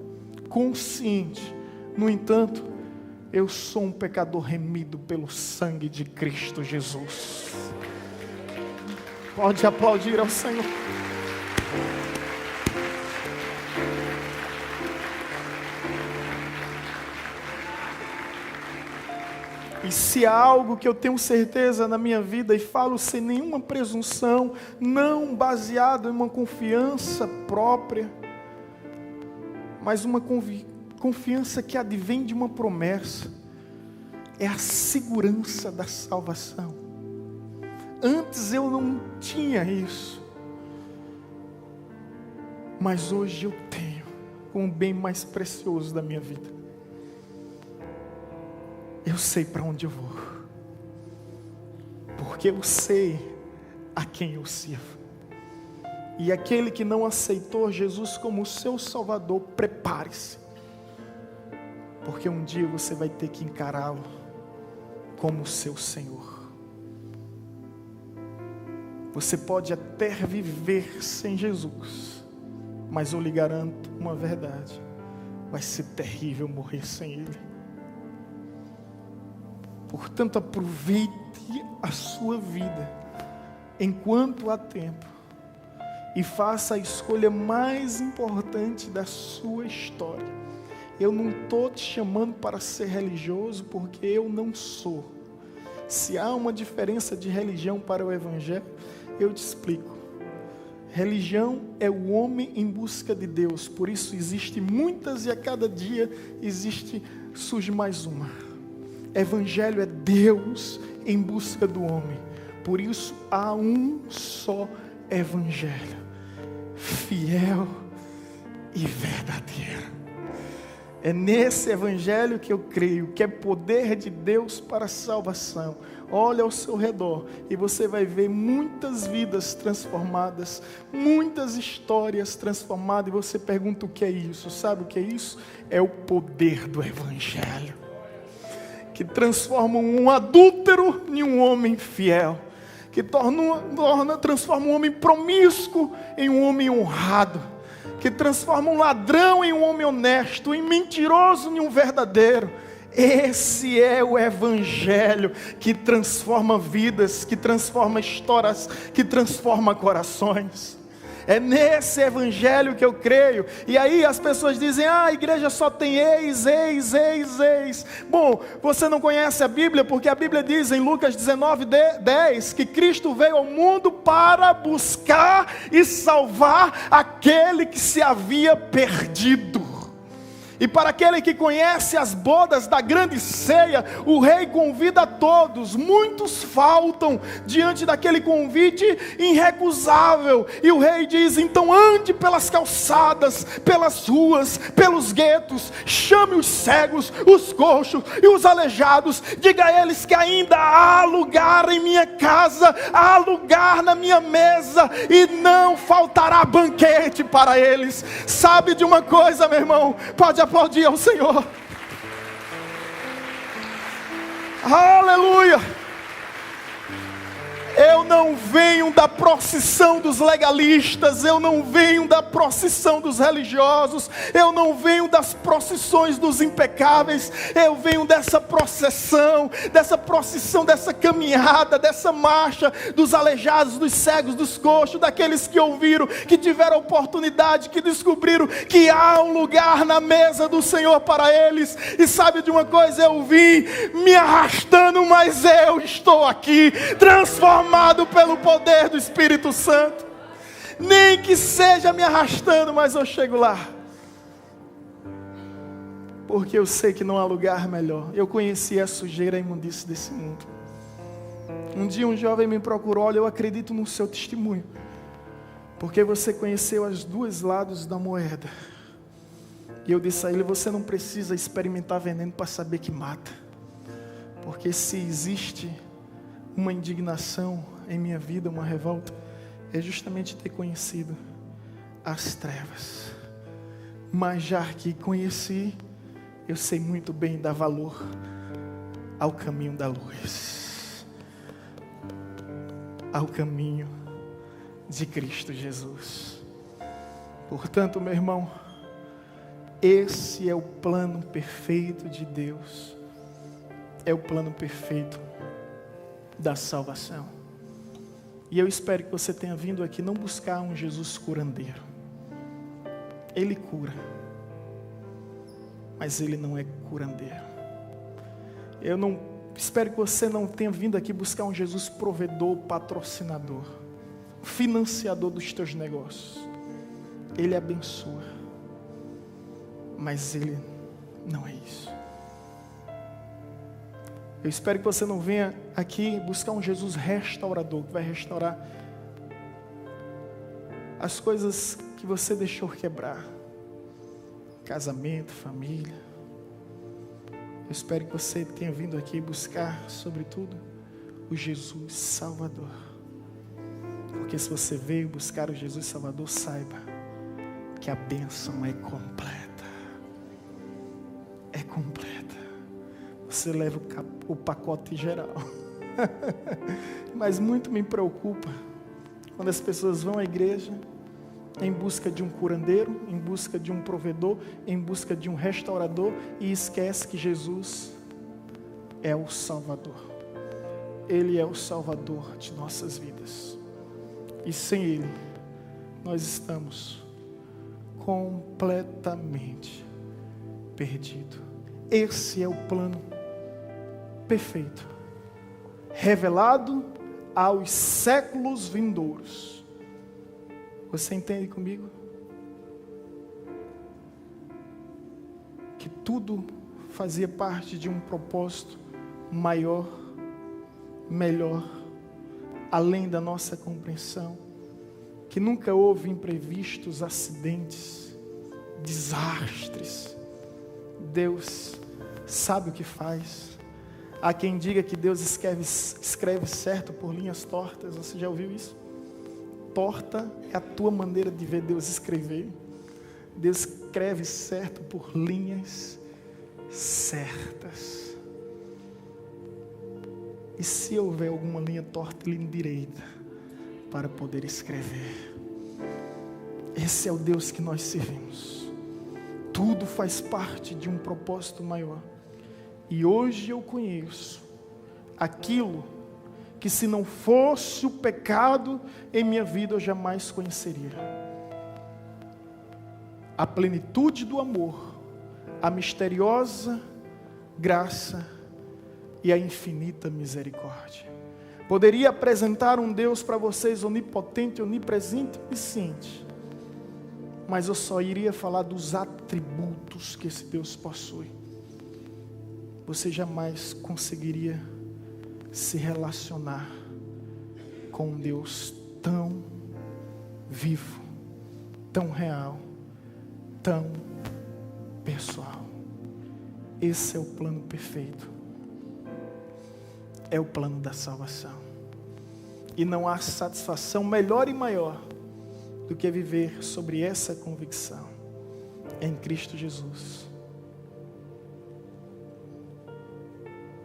consciente. No entanto, eu sou um pecador remido pelo sangue de Cristo Jesus. Pode aplaudir ao Senhor. E se há algo que eu tenho certeza na minha vida, e falo sem nenhuma presunção, não baseado em uma confiança própria, mas uma confiança que advém de uma promessa, é a segurança da salvação. Antes eu não tinha isso, mas hoje eu tenho, com o bem mais precioso da minha vida. Eu sei para onde eu vou, porque eu sei a quem eu sirvo. E aquele que não aceitou Jesus como seu Salvador, prepare-se, porque um dia você vai ter que encará-lo como seu Senhor. Você pode até viver sem Jesus, mas eu lhe garanto uma verdade: vai ser terrível morrer sem Ele. Portanto, aproveite a sua vida enquanto há tempo, e faça a escolha mais importante da sua história. Eu não estou te chamando para ser religioso, porque eu não sou. Se há uma diferença de religião para o Evangelho, eu te explico. Religião é o homem em busca de Deus, por isso existem muitas, e a cada dia surge mais uma. Evangelho é Deus em busca do homem, por isso há um só Evangelho, fiel e verdadeiro. É nesse Evangelho que eu creio, que é poder de Deus para a salvação. Olha ao seu redor e você vai ver muitas vidas transformadas, muitas histórias transformadas, e você pergunta: o que é isso? Sabe o que é isso? É o poder do Evangelho, que transforma um adúltero em um homem fiel, que transforma um homem promíscuo em um homem honrado, que transforma um ladrão em um homem honesto, em mentiroso em um verdadeiro. Esse é o Evangelho que transforma vidas, que transforma histórias, que transforma corações. É nesse Evangelho que eu creio. E aí as pessoas dizem: a igreja só tem ex. Bom, você não conhece a Bíblia, porque a Bíblia diz em Lucas 19:10 que Cristo veio ao mundo para buscar e salvar aquele que se havia perdido. E para aquele que conhece as bodas da grande ceia, o rei convida a todos. Muitos faltam diante daquele convite irrecusável. E o rei diz: então ande pelas calçadas, pelas ruas, pelos guetos, chame os cegos, os coxos e os aleijados. Diga a eles que ainda há lugar em minha casa, há lugar na minha mesa, e não faltará banquete para eles. Sabe de uma coisa, meu irmão? Pode aplaudir ao Senhor. Aleluia. Eu não venho da procissão dos legalistas, eu não venho da procissão dos religiosos, eu não venho das procissões dos impecáveis, eu venho dessa procissão, dessa caminhada, dessa marcha dos aleijados, dos cegos, dos coxos, daqueles que ouviram, que tiveram oportunidade, que descobriram que há um lugar na mesa do Senhor para eles. E sabe de uma coisa? Eu vim me arrastando, mas eu estou aqui, transformado pelo poder do Espírito Santo. Nem que seja me arrastando, mas eu chego lá, porque eu sei que não há lugar melhor. Eu conheci a sujeira e a imundície desse mundo. Um dia um jovem me procurou: olha, eu acredito no seu testemunho, porque você conheceu os dois lados da moeda. E eu disse a ele: você não precisa experimentar veneno para saber que mata, porque se existe uma indignação em minha vida, uma revolta, é justamente ter conhecido as trevas. Mas já que conheci, eu sei muito bem dar valor ao caminho da luz, ao caminho de Cristo Jesus. Portanto, meu irmão, esse é o plano perfeito de Deus, é o plano perfeito da salvação. E eu espero que você tenha vindo aqui não buscar um Jesus curandeiro. Ele cura, mas Ele não é curandeiro. Eu não espero que você não tenha vindo aqui buscar um Jesus provedor, patrocinador, financiador dos teus negócios. Ele abençoa, mas Ele não é isso. Eu espero que você não venha aqui buscar um Jesus restaurador, que vai restaurar as coisas que você deixou quebrar. Casamento, família. Eu espero que você tenha vindo aqui buscar, sobretudo, o Jesus Salvador. Porque se você veio buscar o Jesus Salvador, saiba que a bênção é completa. É completa. Você leva o pacote geral. Mas muito me preocupa quando as pessoas vão à igreja em busca de um curandeiro, em busca de um provedor, em busca de um restaurador, e esquece que Jesus é o Salvador. Ele é o Salvador de nossas vidas. E sem Ele, nós estamos completamente perdidos. Esse é o plano perfeito, revelado aos séculos vindouros. Você entende comigo? Que tudo fazia parte de um propósito maior, melhor, além da nossa compreensão. Que nunca houve imprevistos, acidentes, desastres. Deus sabe o que faz. Há quem diga que Deus escreve certo por linhas tortas. Você já ouviu isso? Torta é a tua maneira de ver Deus escrever. Deus escreve certo por linhas certas. E se houver alguma linha torta, ele endireita para poder escrever. Esse é o Deus que nós servimos. Tudo faz parte de um propósito maior. E hoje eu conheço aquilo que, se não fosse o pecado em minha vida, eu jamais conheceria. A plenitude do amor, a misteriosa graça e a infinita misericórdia. Poderia apresentar um Deus para vocês onipotente, onipresente e onisciente, mas eu só iria falar dos atributos que esse Deus possui. Você jamais conseguiria se relacionar com um Deus tão vivo, tão real, tão pessoal. Esse é o plano perfeito. É o plano da salvação. E não há satisfação melhor e maior do que viver sobre essa convicção em Cristo Jesus.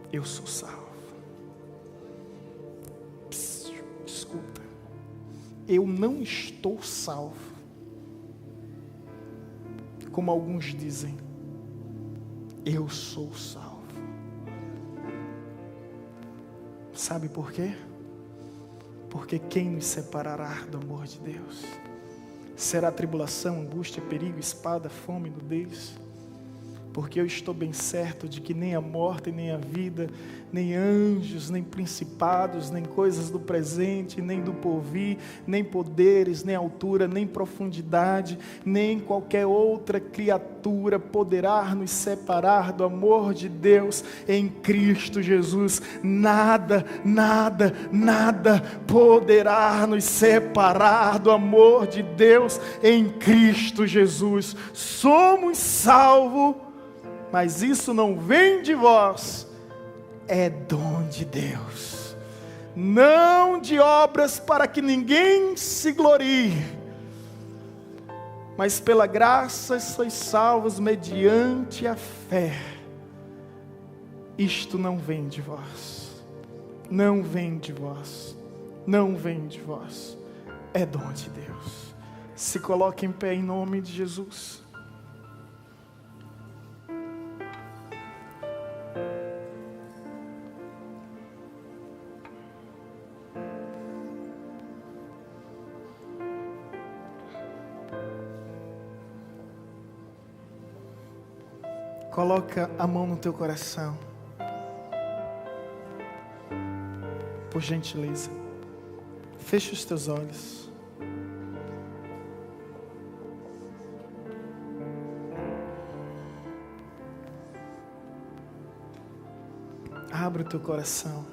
Eu sou salvo. Escuta, eu não estou salvo, como alguns dizem. Eu sou salvo. Sabe por quê? Porque quem nos separará do amor de Deus? Será tribulação, angústia, perigo, espada, fome, nudez? Porque eu estou bem certo de que nem a morte, nem a vida, nem anjos, nem principados, nem coisas do presente, nem do porvir, nem poderes, nem altura, nem profundidade, nem qualquer outra criatura poderá nos separar do amor de Deus em Cristo Jesus. Nada, nada, nada poderá nos separar do amor de Deus em Cristo Jesus. Somos salvos, mas isso não vem de vós, é dom de Deus, não de obras para que ninguém se glorie, mas pela graça sois salvos mediante a fé. Isto não vem de vós, não vem de vós, não vem de vós, é dom de Deus. Se coloque em pé em nome de Jesus. Coloca a mão no teu coração, por gentileza. Fecha os teus olhos. Abre o teu coração.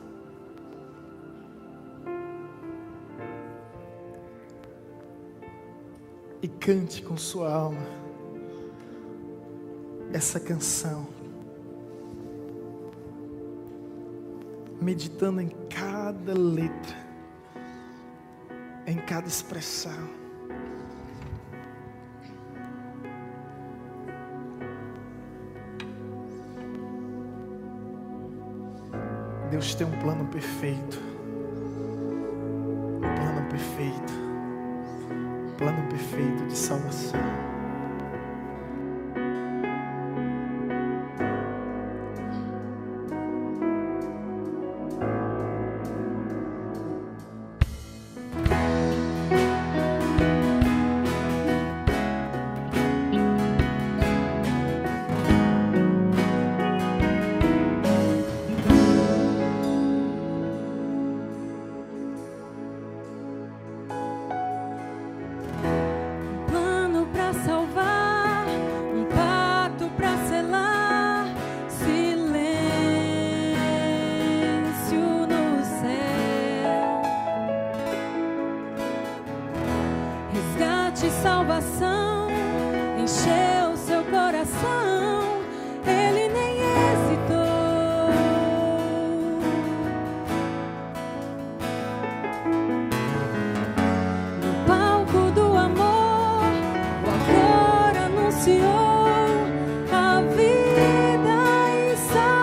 E cante com sua alma essa canção, meditando em cada letra, em cada expressão. Deus tem um plano perfeito, um plano perfeito, um plano perfeito de salvação. Salvação encheu seu coração, ele nem hesitou. No palco do amor, o autor anunciou a vida e salvação.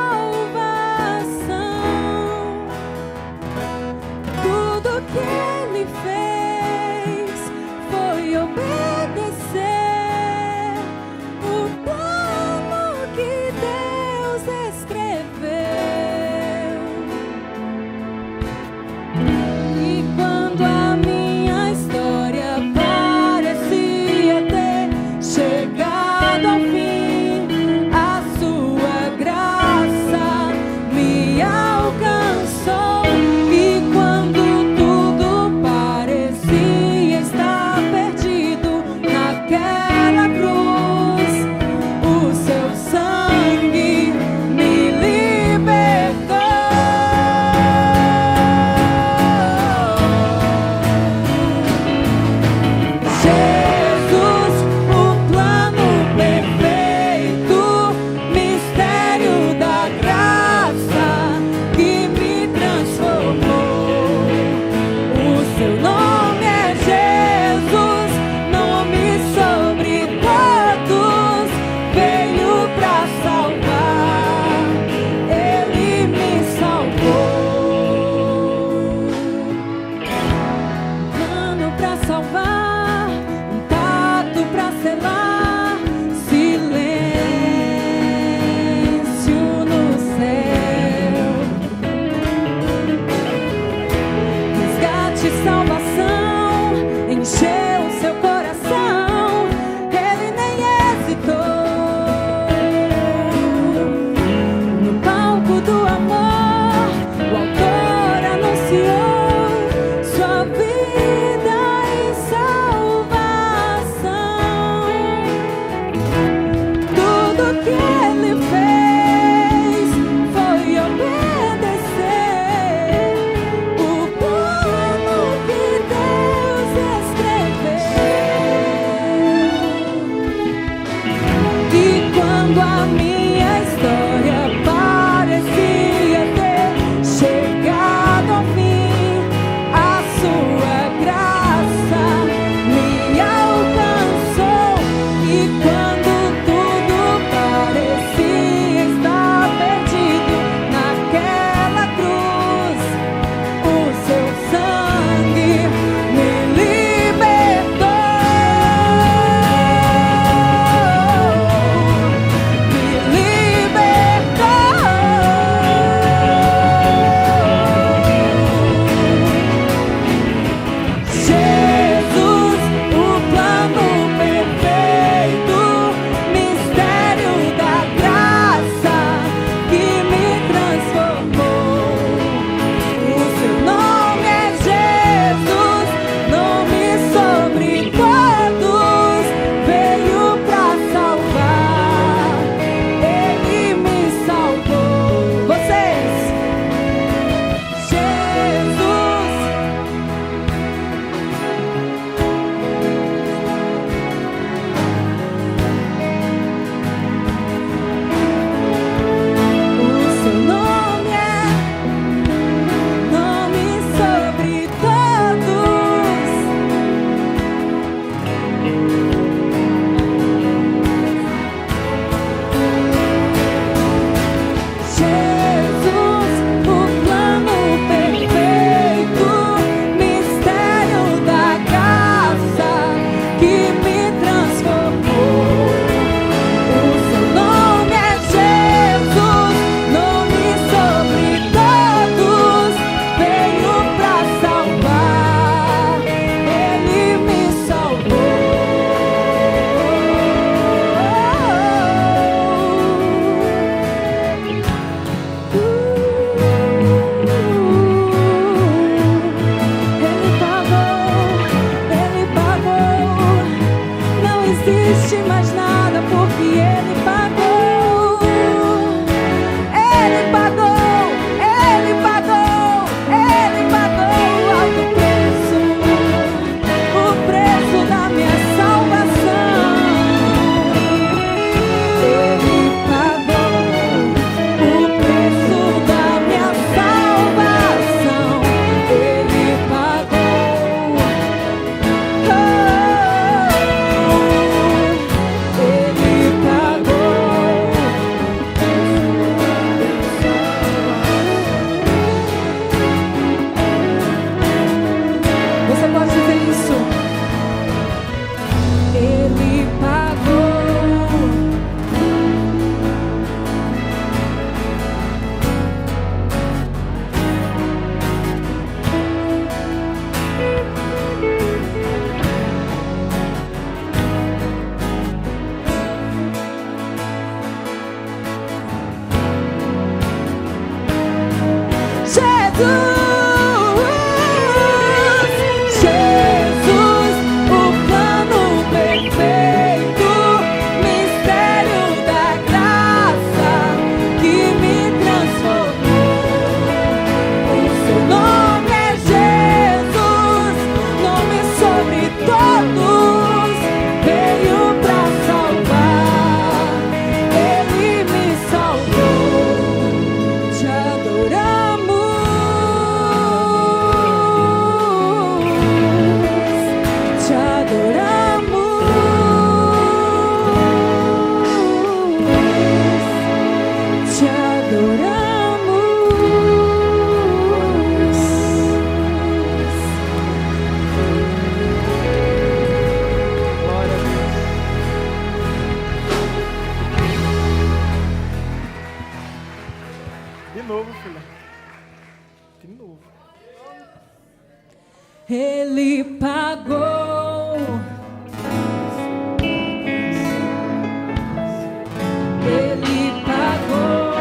existe mais nada, porque Ele pagou. Ele pagou, Ele pagou, Ele pagou o alto preço, o preço da minha salvação. Ele pagou o preço da minha salvação. Ele pagou. Ele pagou. Você pode dizer isso? Ele pagou. Jesus, o plano perfeito, mistério da graça que me transformou. O seu nome é Jesus, nome sobre todos, veio pra salvar. Ele me salvou. Te adoramos, te adoramos, te adoramos. Glória a Deus. De novo, filha. De novo. Ele pagou. Ele pagou.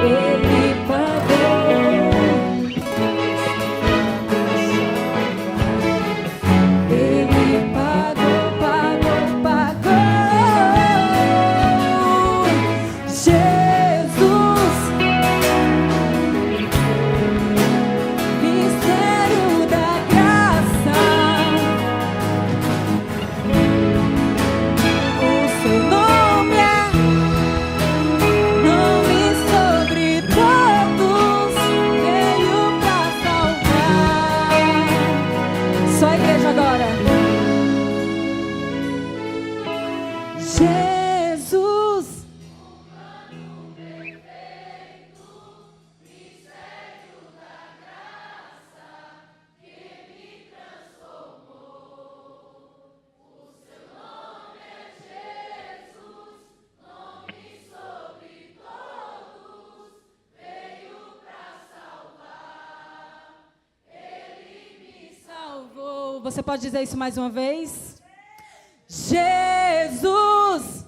Ele pagou. Ele pagou, pagou, pagou. Jesus, mistério da graça. O seu nome é nome sobre todos, veio pra salvar. Só a igreja agora. Jesus, salvou. Você pode dizer isso mais uma vez? Jesus,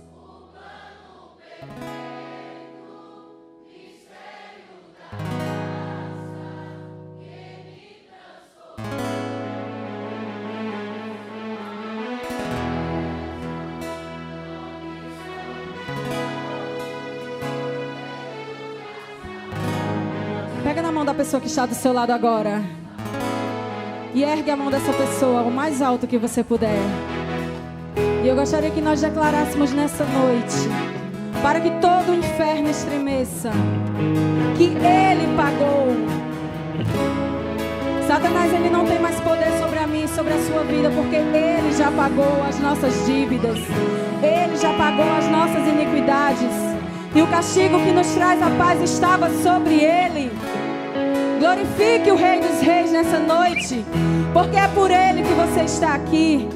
pega na mão da pessoa que está do seu lado agora e ergue a mão dessa pessoa o mais alto que você puder. E eu gostaria que nós declarássemos nessa noite, para que todo o inferno estremeça, que Ele pagou. Satanás, ele não tem mais poder sobre a mim e sobre a sua vida, porque Ele já pagou as nossas dívidas, Ele já pagou as nossas iniquidades, e o castigo que nos traz a paz estava sobre Ele. Glorifique o Rei dos Reis nessa noite, porque é por Ele que você está aqui.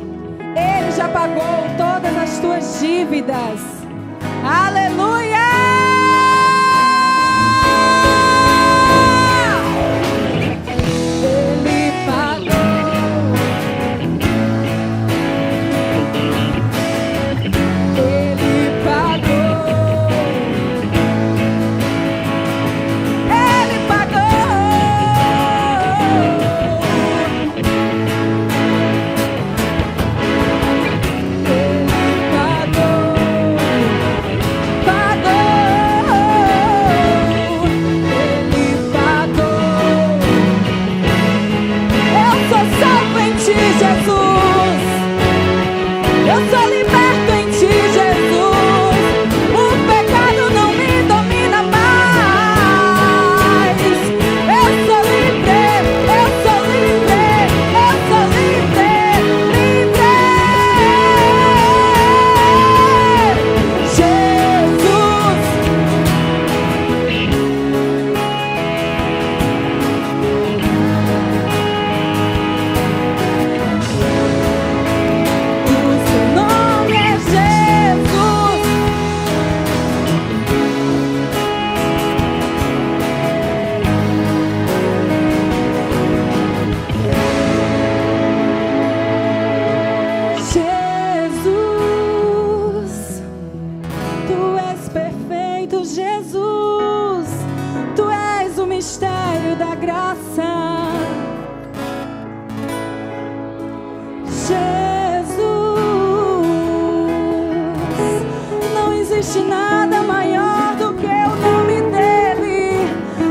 Ele já pagou todas as tuas dívidas. Aleluia! Ele pagou. Ele pagou. Ele pagou. Não existe nada maior do que o nome dele.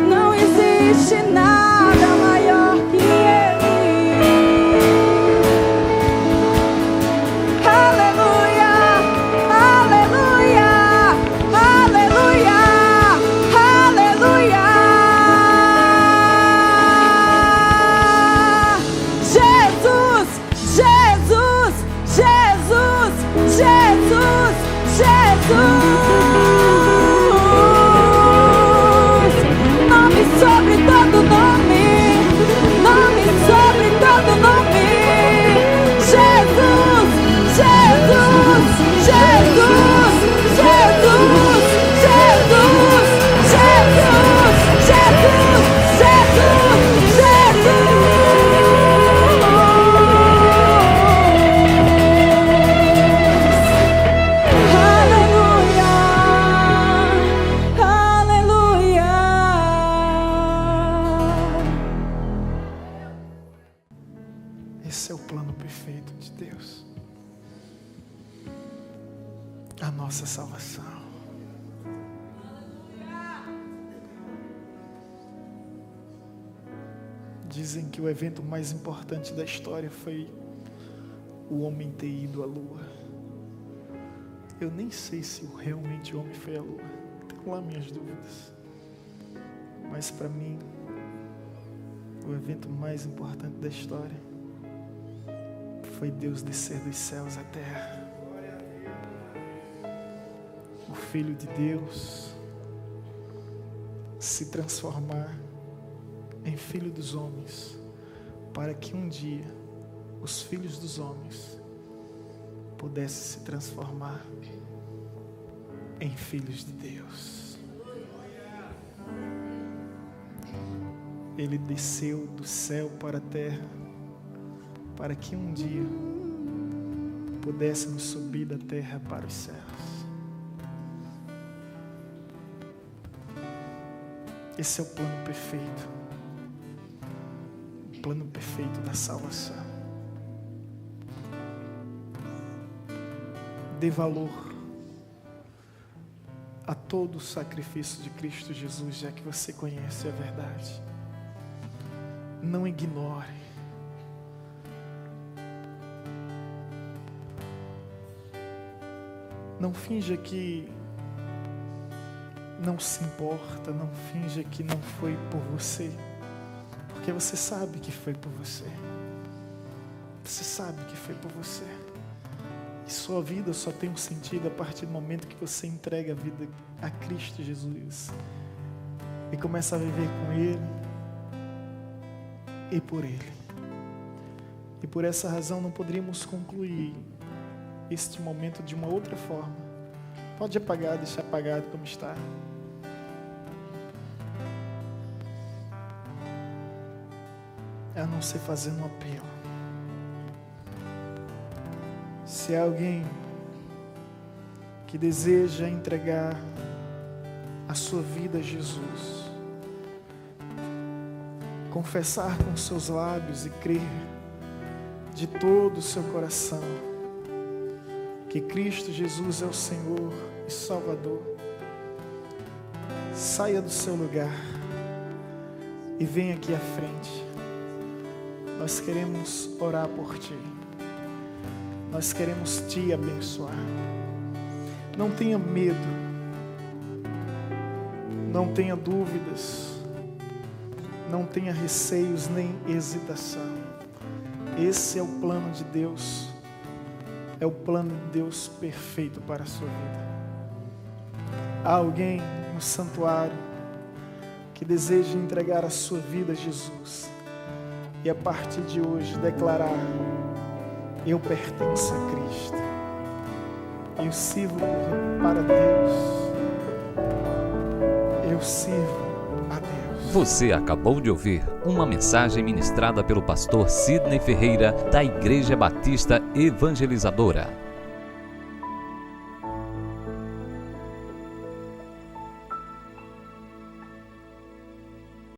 Não existe nada maior que ele. Aleluia, aleluia, aleluia, aleluia. Jesus, Jesus, Jesus, Jesus, Jesus. Nome sobre todo nome. Nome sobre todo nome. Jesus, Jesus, Jesus, Jesus, Jesus, Jesus, Jesus, Aleluia, aleluia. Esse é o plano perfeito de Deus. A nossa salvação. Dizem que o evento mais importante da história foi o homem ter ido à lua. Eu nem sei se realmente o homem foi à lua. Tenho lá minhas dúvidas. Mas para mim, o evento mais importante da história foi Deus descer dos céus à terra. O Filho de Deus se transformar em Filho dos homens, para que um dia os filhos dos homens pudessem se transformar em filhos de Deus. Ele desceu do céu para a terra, para que um dia pudéssemos subir da terra para os céus. Esse é o plano perfeito, o plano perfeito da salvação. Dê valor a todo o sacrifício de Cristo Jesus, já que você conhece a verdade. Não ignore. Não finja que não se importa, não finja que não foi por você, porque você sabe que foi por você. Você sabe que foi por você. E sua vida só tem um sentido a partir do momento que você entrega a vida a Cristo Jesus e começa a viver com Ele e por Ele. E por essa razão não poderíamos concluir este momento de uma outra forma. Pode apagar, deixar apagado como está. A não ser fazendo um apelo. Se há alguém que deseja entregar a sua vida a Jesus, confessar com seus lábios e crer de todo o seu coração que Cristo Jesus é o Senhor e Salvador, saia do seu lugar e venha aqui à frente. Nós queremos orar por ti. Nós queremos te abençoar. Não tenha medo. Não tenha dúvidas. Não tenha receios nem hesitação. Esse é o plano de Deus. É o plano de Deus perfeito para a sua vida. Há alguém no santuário que deseja entregar a sua vida a Jesus e a partir de hoje declarar: eu pertenço a Cristo, eu sirvo para Deus, eu sirvo a Deus. Você acabou de ouvir uma mensagem ministrada pelo pastor Sidney Ferreira, da Igreja Batista Evangelizadora.